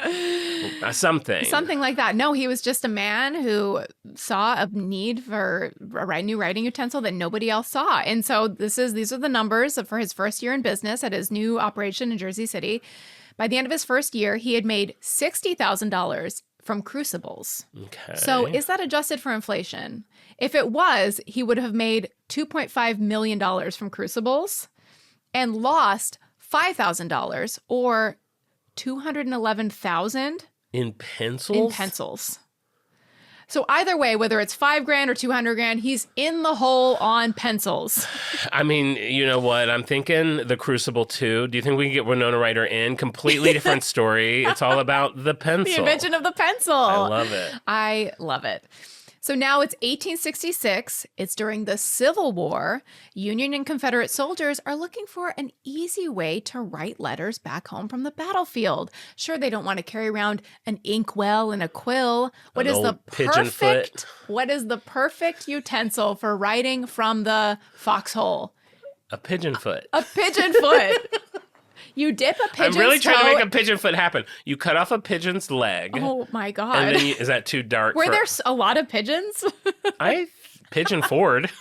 something. Something like that. No, he was just a man who saw a need for a new writing utensil that nobody else saw. And so these are the numbers for his first year in business at his new operation in Jersey City. By the end of his first year, he had made $60,000 from crucibles. Okay. So is that adjusted for inflation? If it was, he would have made $2.5 million from crucibles and lost $5,000 or $211,000 in pencils? In pencils. So either way, whether it's $5,000 or $200,000, he's in the hole on pencils. I mean, you know what? I'm thinking The Crucible 2. Do you think we can get Winona Ryder in? Completely different story. It's all about the pencil. The invention of the pencil. I love it. So now it's 1866. It's during the Civil War. Union and Confederate soldiers are looking for an easy way to write letters back home from the battlefield. Sure, they don't want to carry around an inkwell and a quill. What is the perfect utensil for writing from the foxhole? A pigeon foot. A pigeon foot. You dip a pigeon's I'm really trying to toe. make a pigeon foot happen. You cut off a pigeon's leg. Oh, my God. And then is that too dark? Were there a lot of pigeons? Pigeon Ford.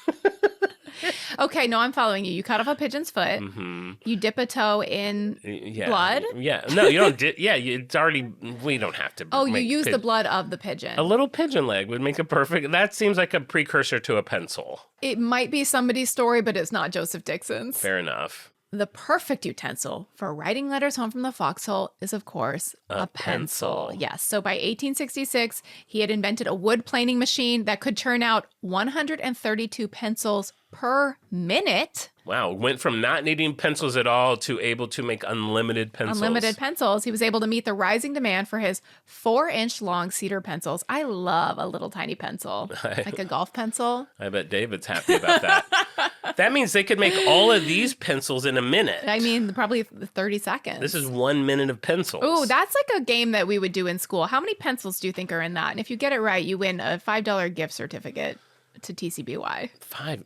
Okay, no, I'm following you. You cut off a pigeon's foot. Mm-hmm. You dip a toe in blood. Yeah. No, you don't dip. Yeah, it's already, we don't have to. Oh, you use the blood of the pigeon. A little pigeon leg would make a perfect, that seems like a precursor to a pencil. It might be somebody's story, but it's not Joseph Dixon's. Fair enough. The perfect utensil for writing letters home from the foxhole is, of course, a pencil. Yes. So by 1866, he had invented a wood planing machine that could churn out 132 pencils per minute. Wow. Went from not needing pencils at all to able to make unlimited pencils. Unlimited pencils. He was able to meet the rising demand for his 4-inch long cedar pencils. I love a little tiny pencil, like a golf pencil. I bet David's happy about that. That means they could make all of these pencils in a minute. I mean, probably 30 seconds. This is 1 minute of pencils. Ooh, that's like a game that we would do in school. How many pencils do you think are in that? And if you get it right, you win a $5 gift certificate to TCBY.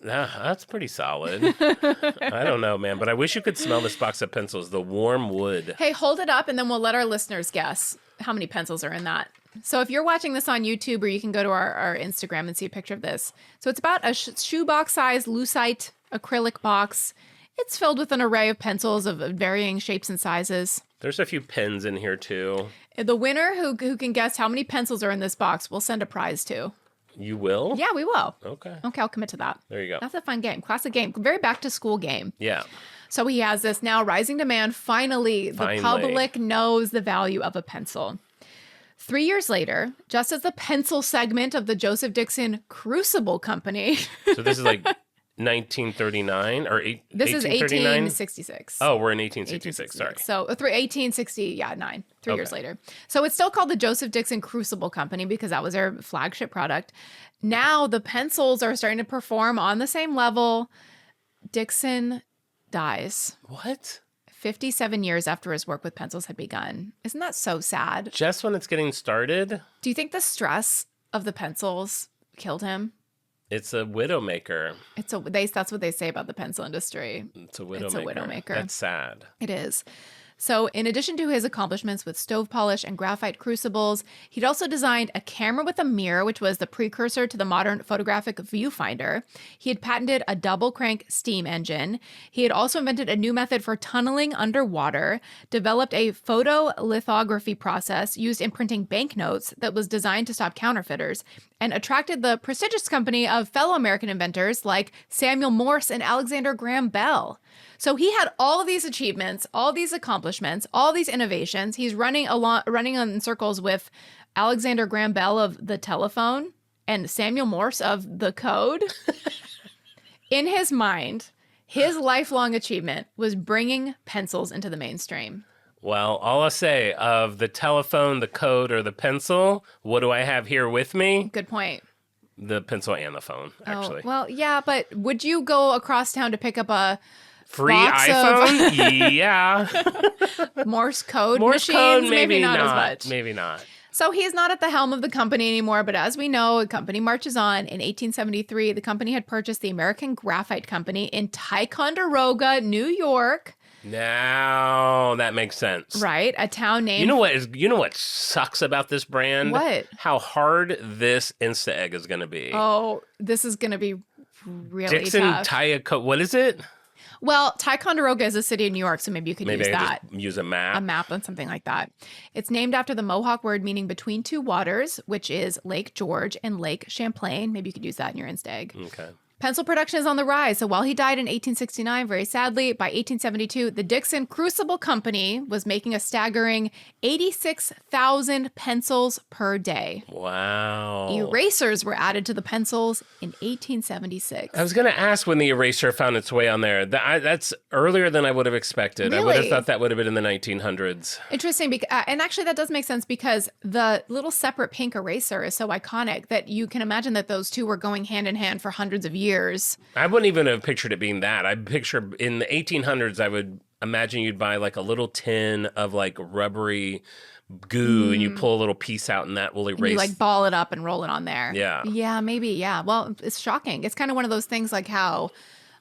That's pretty solid. I don't know, man, but I wish you could smell this box of pencils, the warm wood. Hey, hold it up and then we'll let our listeners guess how many pencils are in that. So if you're watching this on YouTube, or you can go to our Instagram and see a picture of this. So it's about a shoebox size lucite acrylic box. It's filled with an array of pencils of varying shapes and sizes. There's a few pens in here too. The winner who can guess how many pencils are in this box, we'll send a prize to. You will? Yeah, we will. Okay, I'll commit to that. There you go. That's a fun game. Classic game. Very back to school game. Yeah. So he has this now rising demand. Finally, the public knows the value of a pencil. 3 years later, just as the pencil segment of the Joseph Dixon Crucible Company. So this is like 1939 or This is 1839? 1866. Oh, we're in 1866. Sorry. So 1869, 3 years later. So it's still called the Joseph Dixon Crucible Company because that was their flagship product. Now the pencils are starting to perform on the same level. Dixon dies What? 57 years after his work with pencils had begun. Isn't that so sad? Just when it's getting started? Do you think the stress of the pencils killed him? It's a widowmaker. That's what they say about the pencil industry. It's a widowmaker. It's a widowmaker. That's sad. It is. So in addition to his accomplishments with stove polish and graphite crucibles, he'd also designed a camera with a mirror, which was the precursor to the modern photographic viewfinder. He had patented a double crank steam engine. He had also invented a new method for tunneling underwater, developed a photolithography process used in printing banknotes that was designed to stop counterfeiters, and attracted the prestigious company of fellow American inventors like Samuel Morse and Alexander Graham Bell. So he had all of these achievements, all these accomplishments, all these innovations. He's running in circles with Alexander Graham Bell of the telephone and Samuel Morse of the code. In his mind, his lifelong achievement was bringing pencils into the mainstream. Well, all I'll say of the telephone, the code, or the pencil, what do I have here with me? Good point. The pencil and the phone, actually. Oh, well, yeah, but would you go across town to pick up a Free box iPhone? Yeah. of Morse code Morse machines? code, Maybe not as much. Maybe not. So he's not at the helm of the company anymore, but as we know, the company marches on. In 1873, the company had purchased the American Graphite Company in Ticonderoga, New York. Now that makes sense. Right, a town named... You know what sucks about this brand? What? How hard this Insta egg is going to be. Oh, this is going to be really Dixon tough. What is it? Well, Ticonderoga is a city in New York, so maybe you could use I that. could just use a map. A map on something like that. It's named after the Mohawk word meaning between two waters, which is Lake George and Lake Champlain. Maybe you could use that in your Insta egg. Okay. Pencil production is on the rise. So while he died in 1869, very sadly, by 1872, the Dixon Crucible Company was making a staggering 86,000 pencils per day. Wow. Erasers were added to the pencils in 1876. I was going to ask when the eraser found its way on there. That's earlier than I would have expected. I would have Really? thought that would have been in the 1900s. Interesting. And actually, that does make sense because the little separate pink eraser is so iconic that you can imagine that those two were going hand in hand for hundreds of years. I wouldn't even have pictured it being that. I picture in the 1800s, I would imagine you'd buy like a little tin of like rubbery goo and you pull a little piece out and that will erase. And you like ball it up and roll it on there. Yeah. Yeah, maybe. Yeah. Well, it's shocking. It's kind of one of those things like how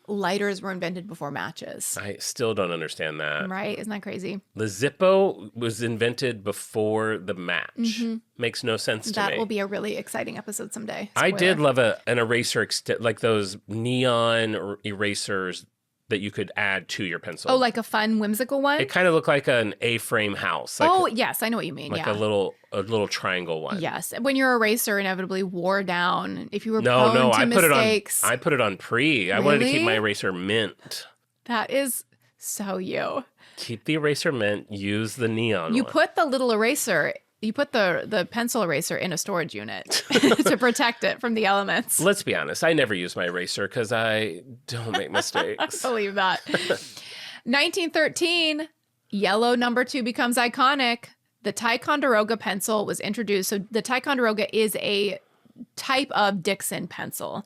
lighters were invented before matches. I still don't understand that. Right? Isn't that crazy? The Zippo was invented before the match. Makes no sense to me. That will be a really exciting episode someday. I did Spoiler. love an eraser, like those neon erasers that you could add to your pencil. Oh, like a fun, whimsical one? It kind of looked like an A-frame house. Like Oh, yes. I know what you mean. like yeah. a little triangle one. Yes. When your eraser inevitably wore down, if you were No, prone to I mistakes. I put it on pre. I wanted to keep Really? my eraser mint. That is so you. Keep the eraser mint. Use the neon You one. put the little eraser, you put the pencil eraser in a storage unit to protect it from the elements. Let's be honest. I never use my eraser because I don't make mistakes. Believe that. 1913, yellow number 2 becomes iconic. The Ticonderoga pencil was introduced. So the Ticonderoga is a type of Dixon pencil.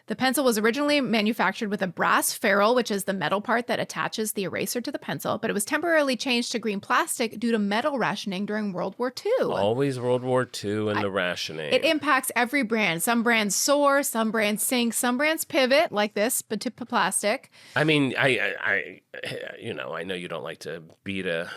The pencil was originally manufactured with a brass ferrule, which is the metal part that attaches the eraser to the pencil, but it was temporarily changed to green plastic due to metal rationing during World War II. Always World War II and the rationing. It impacts every brand. Some brands soar, some brands sink, some brands pivot like this, but to plastic. I mean, I know you don't like to beat it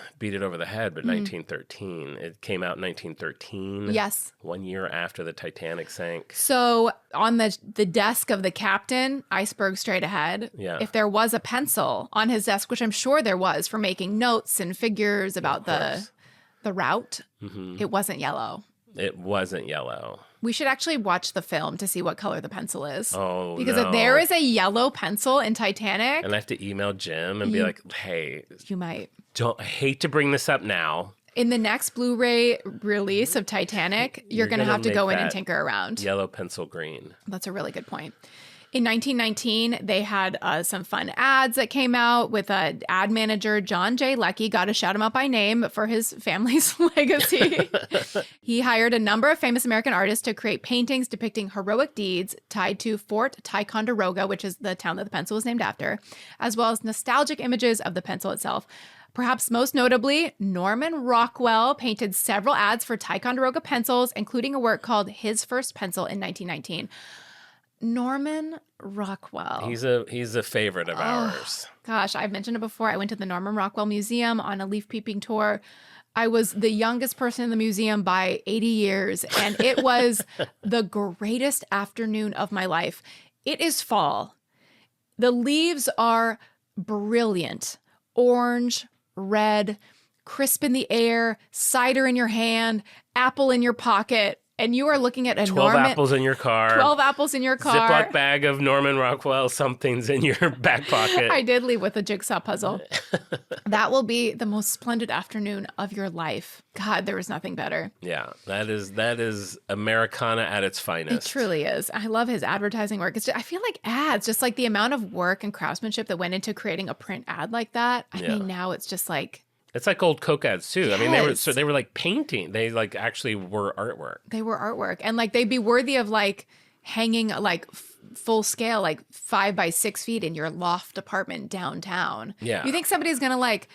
over the head, but 1913, it came out in 1913. Yes. 1 year after the Titanic sank. So on the desk of the captain, iceberg straight ahead, Yeah. if there was a pencil on his desk, which I'm sure there was for making notes and figures about course. the route, it wasn't yellow. It wasn't yellow. We should actually watch the film to see what color the pencil is. Oh, because no. if there is a yellow pencil in Titanic, And I have to email Jim and be like, hey, you might. I hate to bring this up now, In the next Blu-ray release of Titanic, you're going to have to make go in and that tinker around. Yellow pencil green. That's a really good point. In 1919, they had some fun ads that came out with ad manager John J. Leckie. Got to shout him out by name for his family's legacy. He hired a number of famous American artists to create paintings depicting heroic deeds tied to Fort Ticonderoga, which is the town that the pencil was named after, as well as nostalgic images of the pencil itself. Perhaps most notably, Norman Rockwell painted several ads for Ticonderoga pencils, including a work called His First Pencil in 1919. Norman Rockwell. He's a favorite of ours. Gosh, I've mentioned it before. I went to the Norman Rockwell Museum on a leaf peeping tour. I was the youngest person in the museum by 80 years, and it was the greatest afternoon of my life. It is fall. The leaves are brilliant. Orange, red, crisp in the air, cider in your hand, apple in your pocket. And you are looking at a 12 apples in your car. 12 apples in your car. Ziploc bag of Norman Rockwell something's in your back pocket. I did leave with a jigsaw puzzle. That will be the most splendid afternoon of your life. God, there was nothing better. Yeah, that is Americana at its It finest. truly is. I love his advertising work. It's just, I feel like ads, just like the amount of work and craftsmanship that went into creating a print ad like that. I mean, now it's just like... It's like old Coke ads too. Yes. I mean, they were like painting. They like actually were artwork. They were artwork, and like they'd be worthy of like hanging like full scale, like 5 by 6 feet in your loft apartment downtown. Yeah. You think somebody's gonna like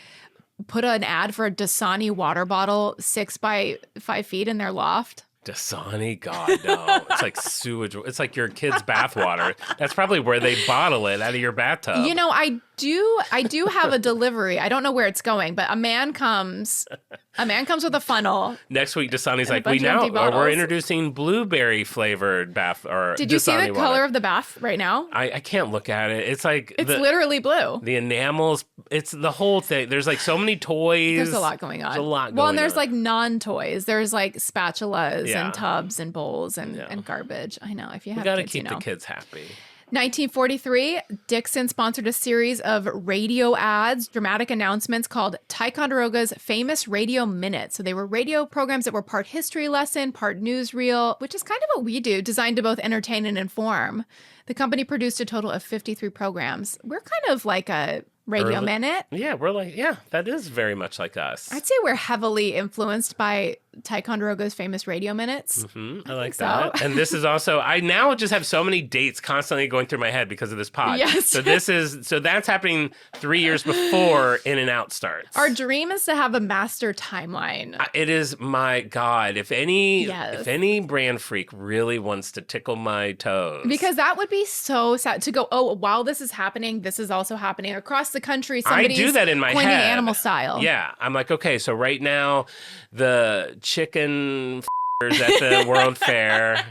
put an ad for a Dasani water bottle 6 by 5 feet in their loft? Dasani, God, no. It's like sewage. It's like your kid's bathwater. That's probably where they bottle it, out of your bathtub. You know, I do have a delivery. I don't know where it's going, but a man comes with a funnel. Next week, Dasani's like, bunch of empty we're bottles. introducing blueberry flavored bath or Did you see Dasani the water. color of the bath right now? I can't look at it. It's like It's literally blue. the enamels. It's the whole thing. There's like so many toys. There's a lot going on. There's a lot Well, going and there's on. like non-toys. There's like spatulas Yeah. and tubs and bowls and garbage. I know. If you We have got to kids, keep you know. the kids happy. 1943, Dixon sponsored a series of radio ads, dramatic announcements called Ticonderoga's Famous Radio Minute. So they were radio programs that were part history lesson, part newsreel, which is kind of what we do, designed to both entertain and inform. The company produced a total of 53 programs. We're kind of like a radio minute. Yeah, we're like, that is very much like us. I'd say we're heavily influenced by Ticonderoga's famous radio minutes. I like so. that. And this is also, I now just have so many dates constantly going through my head because of this pod. Yes. So that's happening 3 years before In and Out starts. Our dream is to have a master timeline. It is, my God, if any Yes. brand freak really wants to tickle my toes. Because that would be so sad to go, oh, while this is happening, this is also happening across the country. Somebody's I do that in my pointing head. animal style. Yeah. I'm like, okay, so right now, the chicken at the World Fair,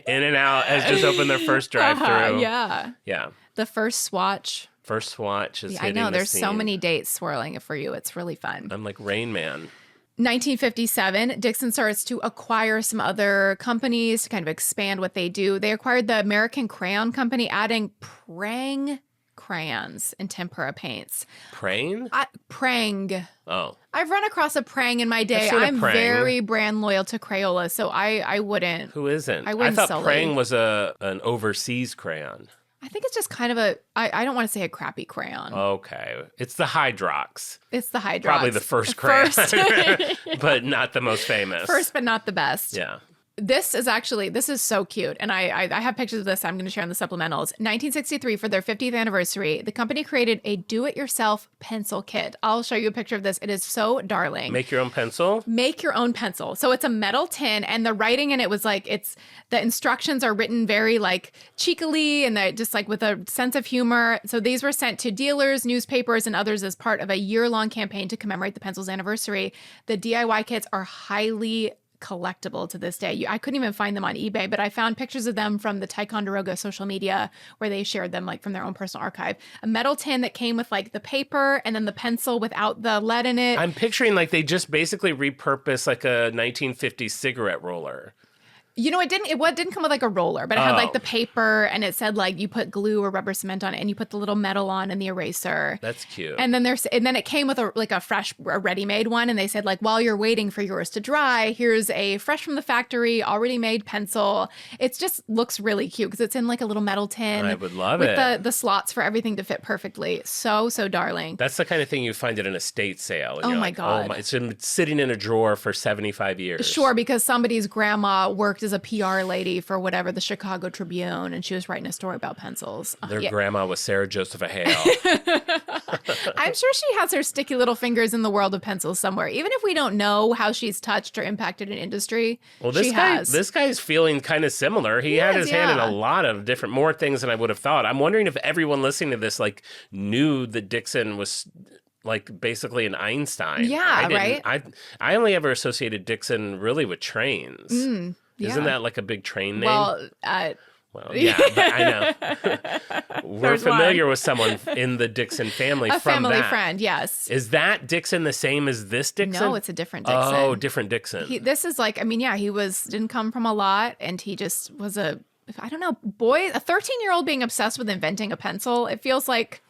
In and Out has just opened their first drive-through. Yeah. Yeah. The first swatch. First swatch is Yeah, I hitting know. the There's so scene. many dates swirling for you. It's really fun. I'm like Rain Man. 1957, Dixon starts to acquire some other companies to kind of expand what they do. They acquired the American Crayon Company, adding Prang crayons and tempera paints. Praying? Prang. Oh. I've run across a Prang in my day. I've seen a I'm Prang. very brand loyal to Crayola, so I wouldn't. Who isn't? I wouldn't thought sully. Prang was an overseas crayon. I think it's just kind of I don't want to say a crappy crayon. Okay. It's the Hydrox. It's the Hydrox. Probably the first crayon. First. But not the most famous. First, but not the best. Yeah. This is so cute. And I have pictures of this I'm going to share in the supplementals. 1963, for their 50th anniversary, the company created a do-it-yourself pencil kit. I'll show you a picture of this. It is so darling. Make your own pencil? Make your own pencil. So it's a metal tin, and the writing in it was like, the instructions are written very like cheekily and just like with a sense of humor. So these were sent to dealers, newspapers, and others as part of a year-long campaign to commemorate the pencil's anniversary. The DIY kits are highly collectible to this day. I couldn't even find them on eBay, but I found pictures of them from the Ticonderoga social media where they shared them like from their own personal archive. A metal tin that came with like the paper and then the pencil without the lead in it. I'm picturing like they just basically repurposed like a 1950s cigarette roller. It didn't come with like a roller, but it had like the paper, and it said like you put glue or rubber cement on it, and you put the little metal on and the eraser. That's cute. And then it came with a ready-made one, and they said like, while you're waiting for yours to dry, here's a fresh from the factory, already made pencil. It just looks really cute because it's in like a little metal tin. I would love with it. With the slots for everything to fit perfectly. So darling. That's the kind of thing you find at an estate sale. And Oh you're my like, God. Oh my, it's been sitting in a drawer for 75 years. Sure, because somebody's grandma worked as a PR lady for whatever, the Chicago Tribune, and she was writing a story about pencils. Their grandma was Sarah Joseph Hale. I'm sure she has her sticky little fingers in the world of pencils somewhere. Even if we don't know how she's touched or impacted an industry, Well, she has. this guy's feeling kind of similar. He had his hand in a lot of more things than I would have thought. I'm wondering if everyone listening to this like knew that Dixon was like basically an Einstein. Yeah, right? I only ever associated Dixon really with trains. Yeah. Isn't that like a big train name? Well, yeah, but I know. We're familiar with someone in the Dixon family a from family that. friend, yes. Is that Dixon the same as this Dixon? No, it's a different Dixon. Oh, different Dixon. This is like, he didn't come from a lot, and he just was a 13-year-old being obsessed with inventing a pencil. It feels like...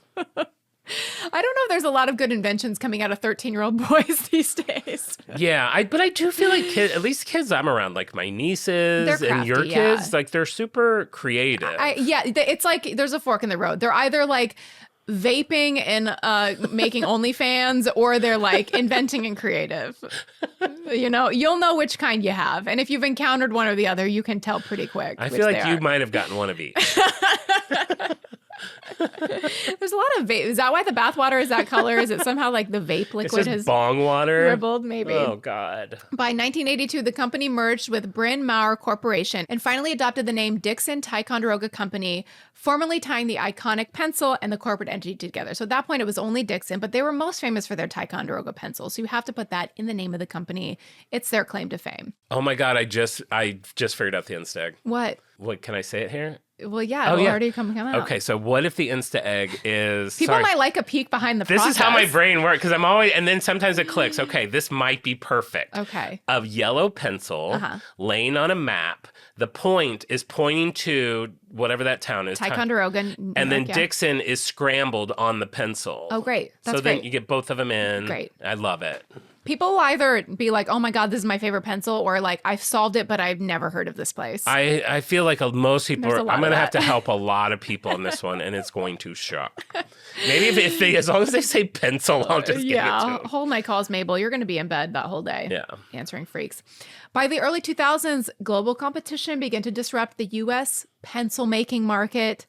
I don't know if there's a lot of good inventions coming out of 13-year-old boys these days. Yeah, but I do feel like at least kids I'm around, like my nieces They're crafty, and your kids, like they're super creative. It's like there's a fork in the road. They're either like vaping and making OnlyFans, or they're like inventing and creative. You'll know which kind you have. And if you've encountered one or the other, you can tell pretty quick. I feel like you might have gotten one of each. There's a lot of vape. Is that why the bathwater is that color? Is it somehow like the vape liquid has bong water dribbled? Maybe. Oh God. By 1982, the company merged with Bryn Mawr Corporation and finally adopted the name Dixon Ticonderoga Company, formally tying the iconic pencil and the corporate entity together. So at that point, it was only Dixon, but they were most famous for their Ticonderoga pencil. So you have to put that in the name of the company. It's their claim to fame. Oh my God! I just figured out the Insta egg. What? What can I say it here? Well, yeah, it'll already come out. Okay, so what if the Insta egg is... People might like a peek behind the process. This is how my brain works, because I'm always... And then sometimes it clicks. Okay, this might be perfect. Okay. A yellow pencil laying on a map. The point is pointing to whatever that town is. Ticonderoga. And then Dixon is scrambled on the pencil. Oh, great. That's so great. then you get both of them in. Great. I love it. People will either be like, oh my God, this is my favorite pencil, or like, I've solved it, but I've never heard of this place. I feel like most people I'm going to have to help a lot of people on this one, and it's going to shock. Maybe if they, as long as they say pencil, I'll just give it to them. Hold my calls, Mabel. You're going to be in bed that whole day. Yeah. Answering freaks. By the early 2000s, global competition began to disrupt the U.S. pencil making market.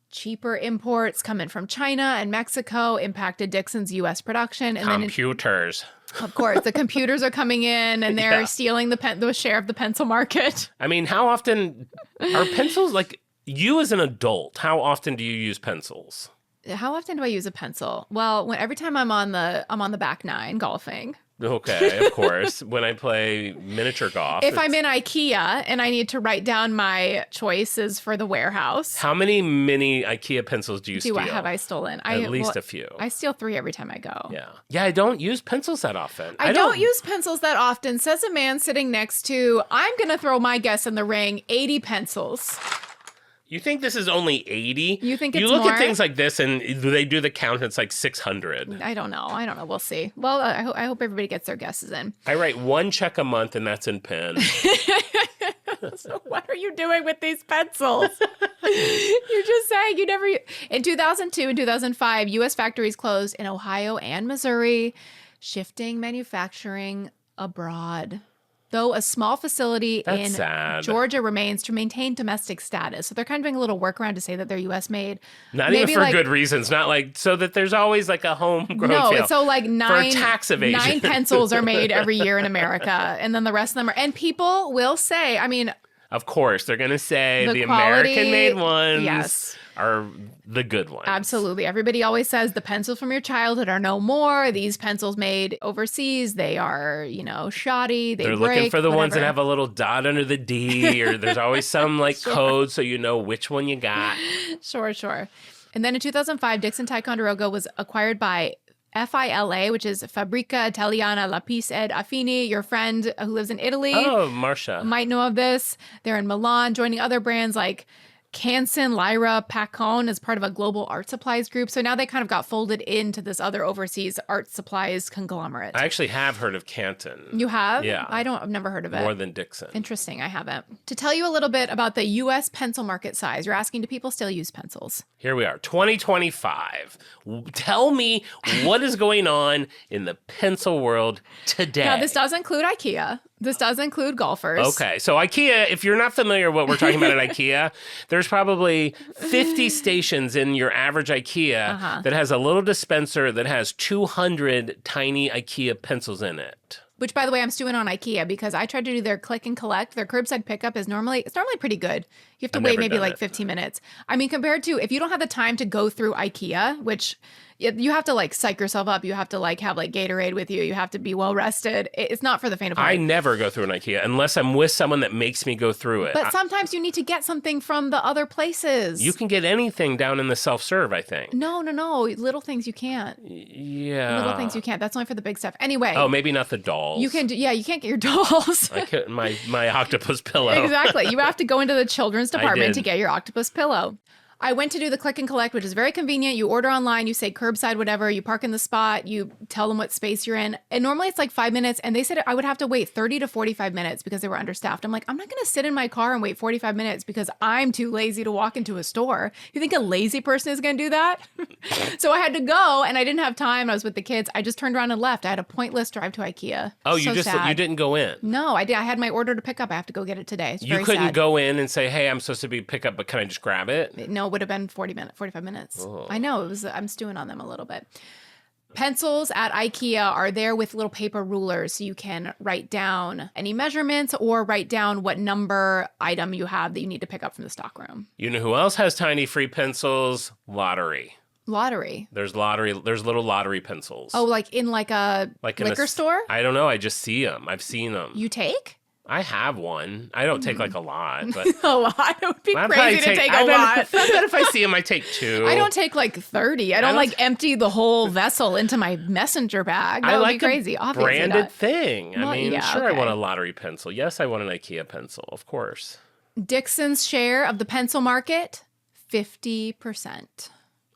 Cheaper imports coming from China and Mexico impacted Dixon's U.S. production. And computers. Of course, the computers are coming in, and they're stealing the share of the pencil market. I mean, how often are pencils, like, you as an adult, how often do you use pencils? How often do I use a pencil? Well, every time I'm on the back nine golfing. Okay, of course. When I play miniature golf. If I'm in IKEA and I need to write down my choices for the warehouse. How many mini IKEA pencils do you steal? Have I stolen? At least a few. I steal 3 every time I go. Yeah. Yeah, I don't use pencils that often. I don't use pencils that often, says a man sitting next to, I'm going to throw my guess in the ring, 80 pencils. You think this is only 80? You think it's You look more? at things like this and they do the count and it's like 600. I don't know. We'll see. Well, I hope everybody gets their guesses in. I write 1 check a month and that's in pen. So what are you doing with these pencils? You're just saying you never... In 2002 and 2005, U.S. factories closed in Ohio and Missouri, shifting manufacturing abroad. Though a small facility in Georgia remains to maintain domestic status. So they're kind of doing a little workaround to say that they're U.S. made. Not even for good reasons. Not like so that there's always like a homegrown No, so like for tax evasion. 9 pencils are made every year in America. And then the rest of them are... And people will say, I mean... Of course, they're going to say the quality, American-made ones are the good ones. Absolutely. Everybody always says the pencils from your childhood are no more. These pencils made overseas, they are, shoddy. They're looking for the ones that have a little dot under the D, or there's always some code so you know which one you got. Sure. And then in 2005, Dixon Ticonderoga was acquired by FILA, which is Fabrica Italiana Lapis ed Affini. Your friend who lives in Italy Marcia. might know of this. They're in Milan, joining other brands like Canson, Lyra, Pacon as part of a global art supplies group. So now they kind of got folded into this other overseas art supplies conglomerate. I actually have heard of Canton. You have? Yeah. I've never heard of it. More than Dixon. Interesting. I haven't. To tell you a little bit about the U.S. pencil market size, you're asking, do people still use pencils? Here we are, 2025. Tell me what is going on in the pencil world today. Now, this does include IKEA. This does include golfers. Okay, so IKEA, if you're not familiar with what we're talking about at IKEA, there's probably 50 stations in your average IKEA that has a little dispenser that has 200 tiny IKEA pencils in it. Which, by the way, I'm stewing on IKEA because I tried to do their click and collect. Their curbside pickup is normally pretty good. You have to wait maybe like 15 minutes. I mean, compared to if you don't have the time to go through IKEA, which you have to like psych yourself up. You have to like have like Gatorade with you. You have to be well rested. It's not for the faint of heart. I never go through an IKEA unless I'm with someone that makes me go through it. But sometimes you need to get something from the other places. You can get anything down in the self-serve, I think. No. Little things you can't. Yeah. Little things you can't. That's only for the big stuff. Anyway. Oh, maybe not the dolls. You can you can't get your dolls. I couldn't, my octopus pillow. Exactly. You have to go into the children's department did. to get your octopus pillow. I went to do the click and collect, which is very convenient. You order online, you say curbside, whatever, you park in the spot, you tell them what space you're in. And normally it's like 5 minutes. And they said I would have to wait 30 to 45 minutes because they were understaffed. I'm like, I'm not going to sit in my car and wait 45 minutes because I'm too lazy to walk into a store. You think a lazy person is going to do that? So I had to go and I didn't have time. I was with the kids. I just turned around and left. I had a pointless drive to IKEA. Oh, So sad. you didn't go in? No, I did. I had my order to pick up. I have to go get it today. It's You very couldn't sad. go in and say, hey, I'm supposed to be pick up, but can I just grab it? No, it would have been 45 minutes. Oh. I know. I'm stewing on them a little bit. Pencils at IKEA are there with little paper rulers so you can write down any measurements or write down what number item you have that you need to pick up from the stockroom. You know who else has tiny free pencils? Lottery. Lottery. There's little lottery pencils. Oh, like in like a in liquor store? I don't know. I just see them. I've seen them. You take? I have one. I don't take like a lot, but A lot. It would be I'd crazy probably to take a I lot. bet if I see them, I take 2. I don't take like 30. I don't don't like empty the whole vessel into my messenger bag. That I would like be crazy. a Obviously branded not. thing. Well, I mean, yeah, sure, okay. I want a lottery pencil. Yes, I want an IKEA pencil, of course. Dixon's share of the pencil market, 50%.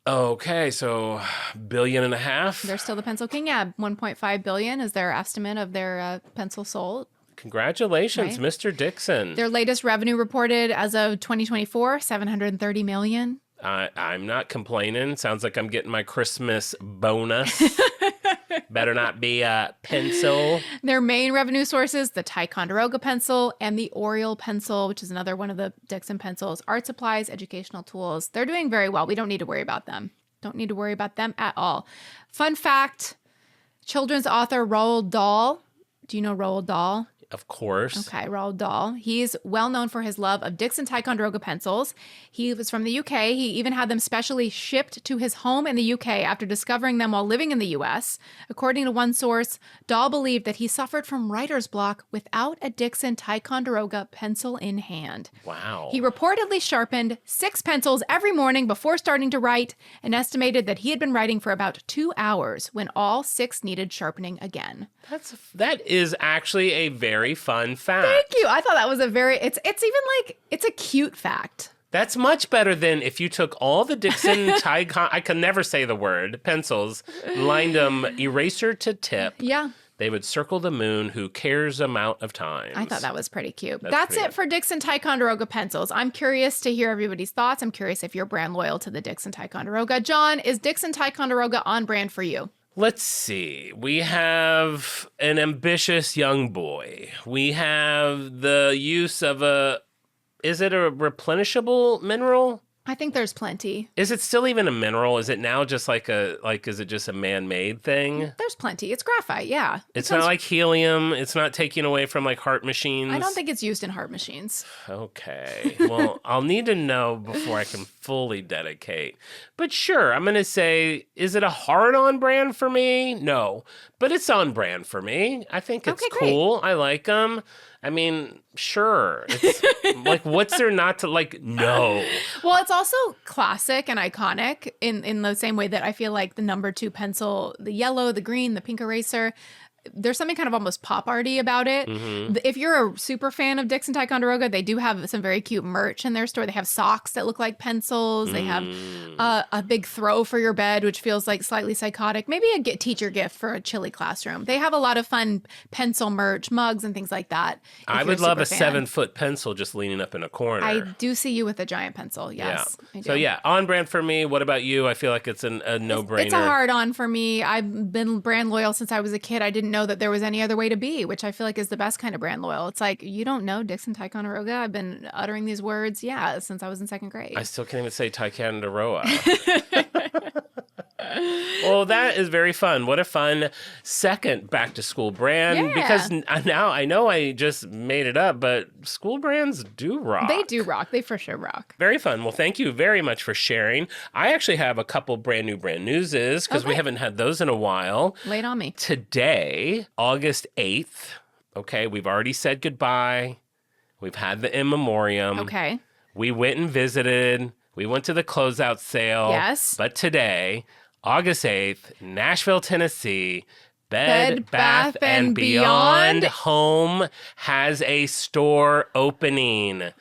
Okay, so $1.5 billion. They're still the pencil king. Yeah, 1.5 billion is their estimate of their pencil sold. Congratulations, Right. Mr. Dixon. Their latest revenue reported as of 2024, 730 million. I'm not complaining. Sounds like I'm getting my Christmas bonus. Better not be a pencil. Their main revenue sources, the Ticonderoga pencil and the Oriole pencil, which is another one of the Dixon pencils, art supplies, educational tools. They're doing very well. We don't need to worry about them. Don't need to worry about them at all. Fun fact, children's author Roald Dahl. Do you know Roald Dahl? Of course. Okay, Roald Dahl. He's well known for his love of Dixon Ticonderoga pencils. He was from the UK. He even had them specially shipped to his home in the UK after discovering them while living in the US. According to one source, Dahl believed that he suffered from writer's block without a Dixon Ticonderoga pencil in hand. Wow. He reportedly sharpened 6 pencils every morning before starting to write and estimated that he had been writing for about 2 hours when all 6 needed sharpening again. That is actually a very fun fact. Thank you. I thought that was a very, it's even like, it's a cute fact. That's much better than if you took all the Dixon I can never say the word, pencils, lined them eraser to tip. Yeah. They would circle the moon who cares amount of times. I thought that was pretty cute. That's That's pretty it for Dixon Ticonderoga pencils. I'm curious to hear everybody's thoughts. I'm curious if you're brand loyal to the Dixon Ticonderoga. John, is Dixon Ticonderoga on brand for you? Let's see. We have an ambitious young boy. We have the use of is it a replenishable mineral? I think there's plenty. Is it still even a mineral? Is it now just is it just a man-made thing? There's plenty. It's graphite, yeah. It's not like helium. It's not taking away from like heart machines. I don't think it's used in heart machines. Okay. Well, I'll need to know before I can fully dedicate. But sure, I'm going to say, is it a hard on brand for me? No. But it's on brand for me. I think it's Okay, great. cool. I like them. I mean, sure. It's like, what's there not to like? No. Well, it's also classic and iconic in the same way that I feel like the number 2 pencil, the yellow, the green, the pink eraser, there's something kind of almost pop arty about it. If you're a super fan of Dixon Ticonderoga, they do have some very cute merch in their store. They have socks that look like pencils. They have a big throw for your bed, which feels like slightly psychotic. Maybe a teacher gift for a chilly classroom. They have a lot of fun pencil merch, mugs, and things like that. I would love a 7-foot pencil just leaning up in a corner. I do see you with a giant pencil. Yes. Yeah. I do. So yeah, on brand for me. What about you? I feel like it's a no-brainer. It's a hard on for me. I've been brand loyal since I was a kid. I didn't know that there was any other way to be, which I feel like is the best kind of brand loyal. It's like, you don't know Dixon Ticonderoga? I've been uttering these words, since I was in 2nd grade. I still can't even say Ticonderoga. Well, that is very fun. What a fun second back to school brand. Yeah. Because now I know I just made it up, but school brands do rock. They do rock. They for sure rock. Very fun. Well, thank you very much for sharing. I actually have a couple brand newses because we haven't had those in a while. Lay it on me. Today, August 8th, okay, we've already said goodbye. We've had the in memoriam. Okay. We went and visited. We went to the closeout sale. Yes. But today, August 8th, Nashville, Tennessee, Bed Bath and Beyond Home has a store opening.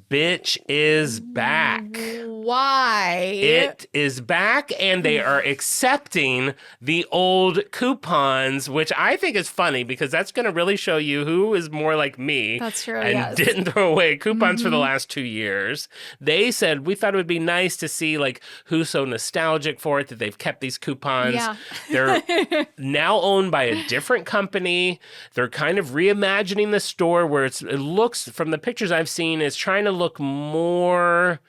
Bitch is back. Why? It is back, and they are accepting the old coupons, which I think is funny because that's going to really show you who is more like me. That's true, and yes. didn't throw away coupons for the last 2 years. They said, we thought it would be nice to see like who's so nostalgic for it that they've kept these coupons. Yeah. They're now owned by a different company. They're kind of reimagining the store where it looks, from the pictures I've seen, it's trying to look more,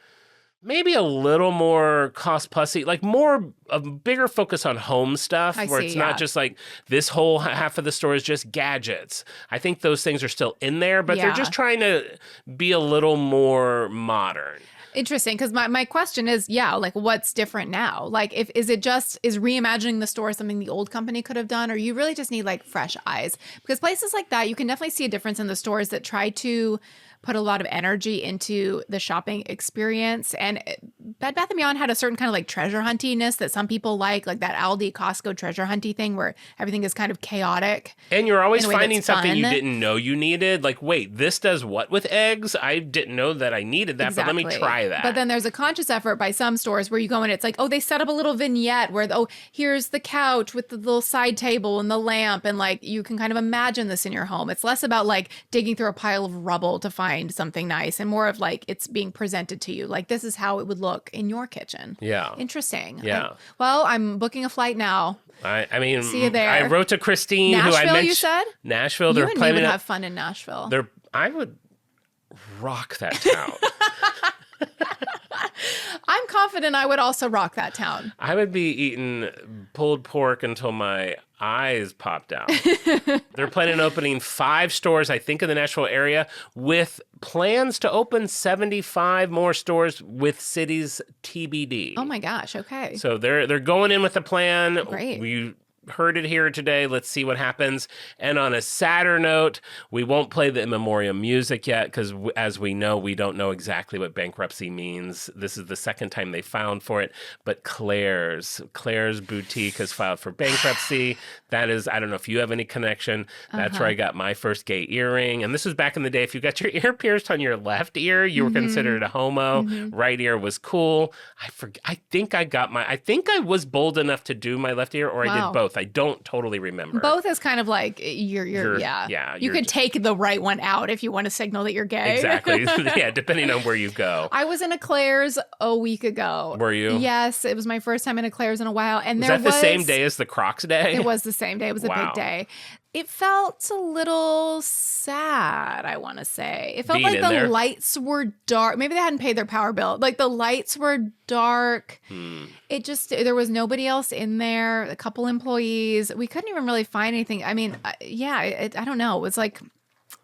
maybe a little more cost plussy, like more a bigger focus on home stuff, where it's not just like this whole half of the store is just gadgets. I think those things are still in there, but they're just trying to be a little more modern. Interesting, because my question is, like what's different now? Like, is reimagining the store something the old company could have done, or you really just need like fresh eyes? Because places like that, you can definitely see a difference in the stores that try to put a lot of energy into the shopping experience. And Bed Bath & Beyond had a certain kind of like treasure huntiness that some people like that Aldi, Costco treasure hunty thing where everything is kind of chaotic. And you're always finding something you didn't know you needed. Like, wait, this does what with eggs? I didn't know that I needed that, but let me try that. But then there's a conscious effort by some stores where you go in, it's like, oh, they set up a little vignette where, here's the couch with the little side table and the lamp. And like, you can kind of imagine this in your home. It's less about like digging through a pile of rubble to find something nice and more of like it's being presented to you. Like, this is how it would look in your kitchen. Yeah. Interesting. Yeah. Well, I'm booking a flight now. I mean, see you there. I wrote to Christine, Nashville, who I mentioned. You said? Nashville. You They're and me planning would have fun in Nashville. I would rock that town. I'm confident I would also rock that town. I would be eating pulled pork until my eyes popped out. They're planning on opening 5 stores, I think, in the Nashville area, with plans to open 75 more stores with cities TBD. Oh my gosh, okay. So they're going in with a plan. Great. We heard it here today. Let's see what happens. And on a sadder note, we won't play the in memoriam music yet because, as we know, we don't know exactly what bankruptcy means. This is the second time they filed for it. But Claire's Boutique has filed for bankruptcy. That is, I don't know if you have any connection. That's where I got my first gay earring. And this was back in the day. If you got your ear pierced on your left ear, you were considered a homo. Right ear was cool. I think I was bold enough to do my left ear, or I did both. I don't totally remember. Both is kind of like you're you could take the right one out if you want to signal that you're gay. Exactly. Yeah, depending on where you go. I was in a Claire's a week ago. Were you? Yes, it was my first time in a Claire's in a while. And was that the same day as the Crocs day? It was the same day. It was a big day. It felt a little sad, I want to say. It felt like the lights were dark. Maybe they hadn't paid their power bill. Like the lights were dark. It just, there was nobody else in there, a couple employees. We couldn't even really find anything. I mean, I don't know. It was like,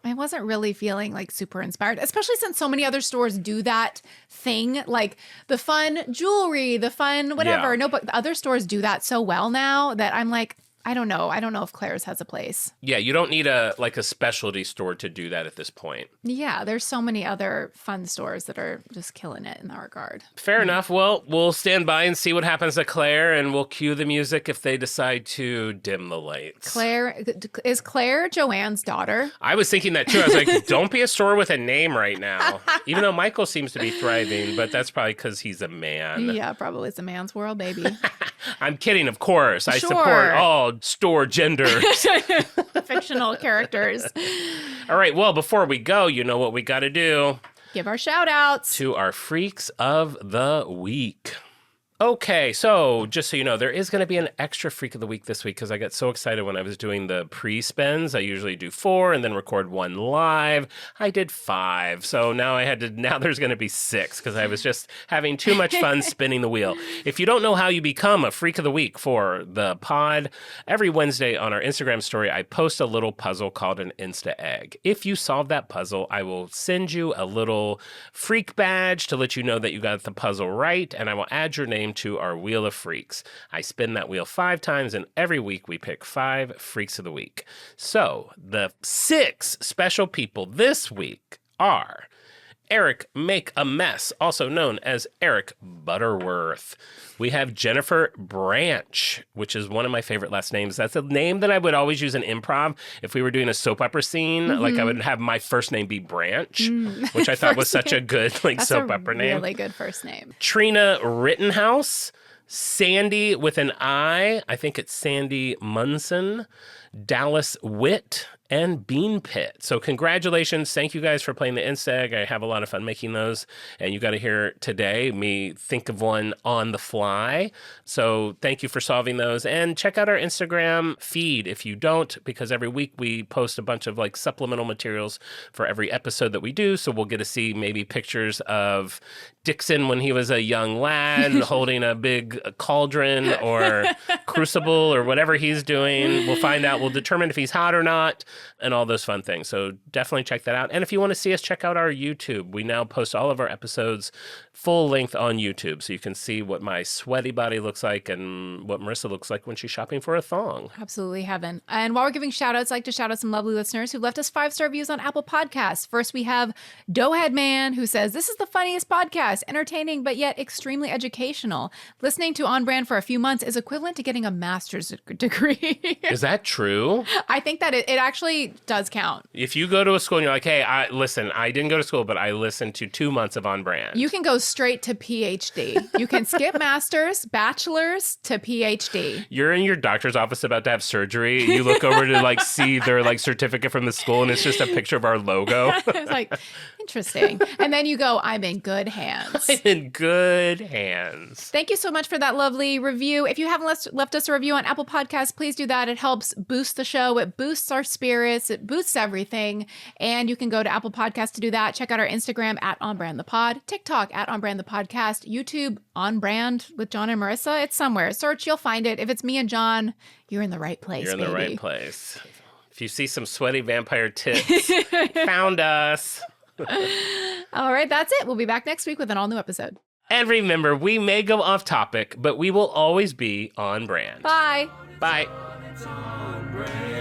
I wasn't really feeling like super inspired, especially since so many other stores do that thing, like the fun jewelry, the fun whatever. No, but the other stores do that so well now that I'm like, I don't know. I don't know if Claire's has a place. Yeah, you don't need a specialty store to do that at this point. Yeah, there's so many other fun stores that are just killing it in that regard. Fair enough. Well, we'll stand by and see what happens to Claire, and we'll cue the music if they decide to dim the lights. Is Claire Joanne's daughter? I was thinking that too. I was like, don't be a store with a name right now. Even though Michael seems to be thriving, but that's probably because he's a man. Yeah, probably. It's a man's world, baby. I'm kidding, of course. I Sure. support all store genders. Fictional characters. All right, well, before we go, you know what we got to do. Give our shout outs. To our Freaks of the Week. Okay, so just so you know, there is going to be an extra Freak of the Week this week because I got so excited when I was doing the pre-spins. I usually do 4 and then record 1 live. I did 5, so now there's going to be 6 because I was just having too much fun spinning the wheel. If you don't know how you become a Freak of the Week for the pod, every Wednesday on our Instagram story, I post a little puzzle called an Insta Egg. If you solve that puzzle, I will send you a little freak badge to let you know that you got the puzzle right, and I will add your name to our Wheel of Freaks. I spin that wheel 5 times, and every week we pick 5 Freaks of the Week. So the 6 special people this week are Eric Make a Mess, also known as Eric Butterworth. We have Jennifer Branch, which is one of my favorite last names. That's a name that I would always use in improv. If we were doing a soap opera scene, like I would have my first name be Branch, which I thought was such a good soap opera name. Really good first name. Trina Rittenhouse, Sandy with an I think it's Sandy Munson, Dallas Witt, and Bean Pit. So congratulations. Thank you guys for playing the Instag. I have a lot of fun making those. And you got to hear today me think of one on the fly. So thank you for solving those. And check out our Instagram feed if you don't, because every week we post a bunch of supplemental materials for every episode that we do. So we'll get to see maybe pictures of Dixon when he was a young lad holding a big cauldron or crucible or whatever he's doing. We'll find out. We'll determine if he's hot or not and all those fun things. So definitely check that out. And if you want to see us, check out our YouTube. We now post all of our episodes full length on YouTube. So you can see what my sweaty body looks like and what Marisa looks like when she's shopping for a thong. Absolutely heaven. And while we're giving shout outs, I'd like to shout out some lovely listeners who left us 5-star reviews on Apple Podcasts. First, we have Doughhead Man, who says, "This is the funniest podcast, entertaining, but yet extremely educational. Listening to On Brand for a few months is equivalent to getting a master's degree." Is that true? I think that it actually does count. If you go to a school and you're like, hey, I didn't go to school, but I listened to 2 months of On Brand. You can go straight to PhD. You can skip master's, bachelor's to PhD. You're in your doctor's office about to have surgery. You look over to see their certificate from the school, and it's just a picture of our logo. It's like, interesting. And then you go, I'm in good hands. I'm in good hands. Thank you so much for that lovely review. If you haven't left us a review on Apple Podcasts, please do that. It helps boost the show. It boosts our spirits. It boosts everything. And you can go to Apple Podcasts to do that. Check out our Instagram at OnBrandThePod, TikTok at OnBrandThePodcast, YouTube On Brand with Jon and Marisa. It's somewhere. Search, you'll find it. If it's me and Jon, you're in the right place, You're in baby. the right place. If you see some sweaty vampire tits, found us. All right, that's it. We'll be back next week with an all-new episode. And remember, we may go off topic, but we will always be on brand. Bye. Bye. On brand.